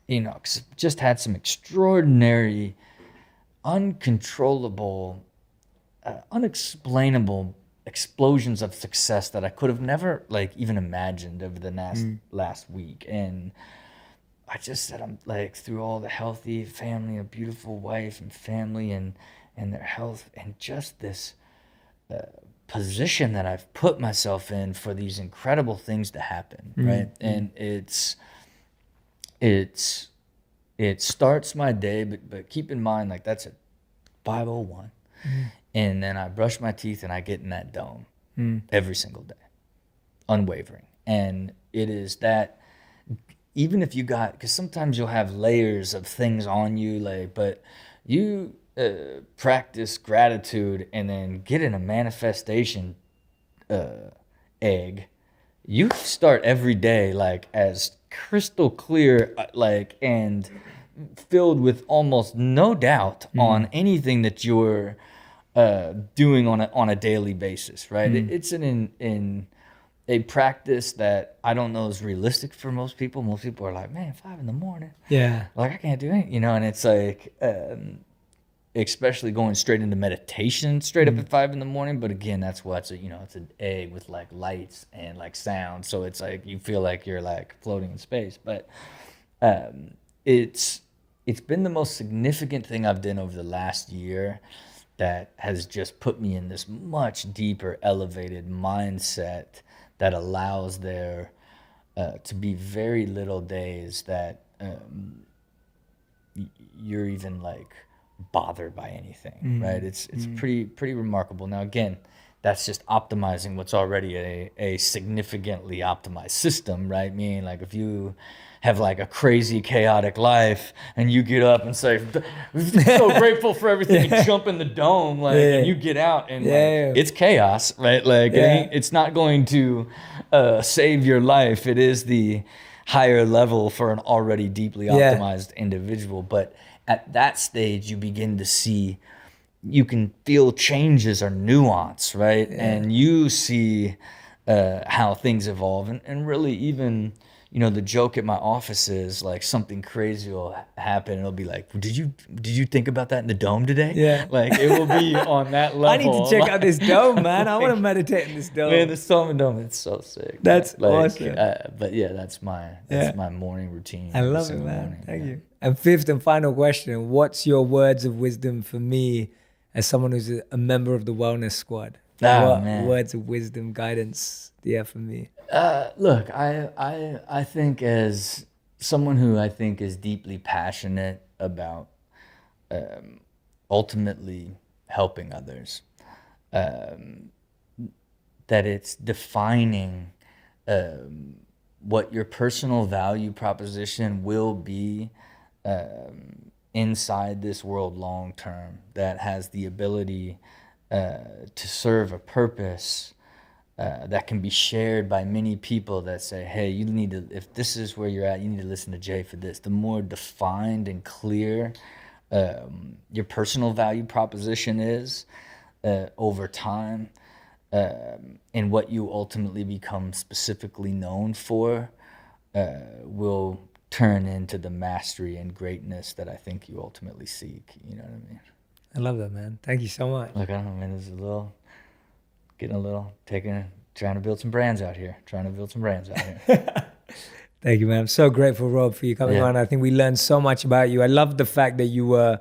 'cause just had some extraordinary, uncontrollable, unexplainable explosions of success that I could have never like even imagined over the last week. And I just said, I'm like, through all the healthy family, a beautiful wife and family and their health, and just this position that I've put myself in for these incredible things to happen, right? And it starts my day, but keep in mind, like that's at 5:01. And then I brush my teeth and I get in that dome every single day, unwavering. And it is that, even if you because sometimes you'll have layers of things on you, like, but you practice gratitude and then get in a manifestation egg, you start every day like as crystal clear, like, and filled with almost no doubt on anything that you're doing on a daily basis, right? It's in a practice that I don't know is realistic for most people. Most people are like, man, 5 a.m. Yeah. Like I can't do anything, and it's like, especially going straight into meditation straight up at 5 a.m. But again, that's what's it's an egg with like lights and like sound, so it's like you feel like you're like floating in space. But it's been the most significant thing I've done over the last year that has just put me in this much deeper, elevated mindset that allows there to be very little days that you're even like bothered by anything, right? It's pretty remarkable. Now again, that's just optimizing what's already a significantly optimized system, right? Meaning like if you have like a crazy chaotic life and you get up and say, so grateful for everything, and jump in the dome, like, and you get out and like, it's chaos, right? Like it's not going to save your life. It is the higher level for an already deeply optimized individual. But at that stage, you begin to see, you can feel changes or nuance, right? And you see how things evolve. And really even, the joke at my office is like something crazy will happen and it'll be like, did you think about that in the dome today? Yeah. Like it will be on that level. I need to check out this dome, man. I want to meditate in this dome. Man, the Solomon Dome, it's so sick. That's awesome. But yeah, that's my morning routine. I love it, man. Thank you. And fifth and final question, what's your words of wisdom for me as someone who's a member of the wellness squad? What words of wisdom, guidance do you have for me? Look, I think as someone who I think is deeply passionate about ultimately helping others, that it's defining what your personal value proposition will be inside this world long term, that has the ability to serve a purpose that can be shared by many people that say, hey, you need to, if this is where you're at, you need to listen to Jay for this. The more defined and clear your personal value proposition is over time, and what you ultimately become specifically known for will turn into the mastery and greatness that I think you ultimately seek. You know what I mean? I love that, man. Thank you so much. Look, I don't know, man, this is trying to build some brands out here. Thank you, man. I'm so grateful, Rob, for you coming on. I think we learned so much about you. I love the fact that you were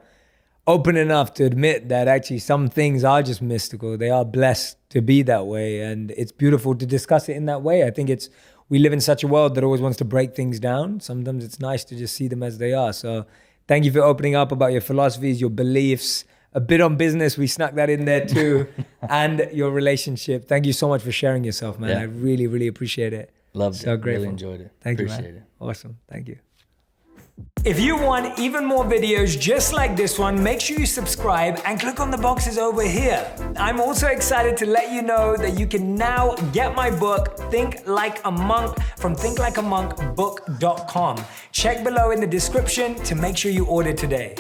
open enough to admit that actually some things are just mystical. They are blessed to be that way. And it's beautiful to discuss it in that way. I think we live in such a world that always wants to break things down. Sometimes it's nice to just see them as they are. So thank you for opening up about your philosophies, your beliefs, a bit on business. We snuck that in there too. And your relationship. Thank you so much for sharing yourself, man. I really, really appreciate it. Loved so it. Grateful. Really enjoyed it. Thank Appreciate you, man. it. Awesome. Thank you. If you want even more videos just like this one, make sure you subscribe and click on the boxes over here. I'm also excited to let you know that you can now get my book, Think Like a Monk, from thinklikeamonkbook.com. Check below in the description to make sure you order today.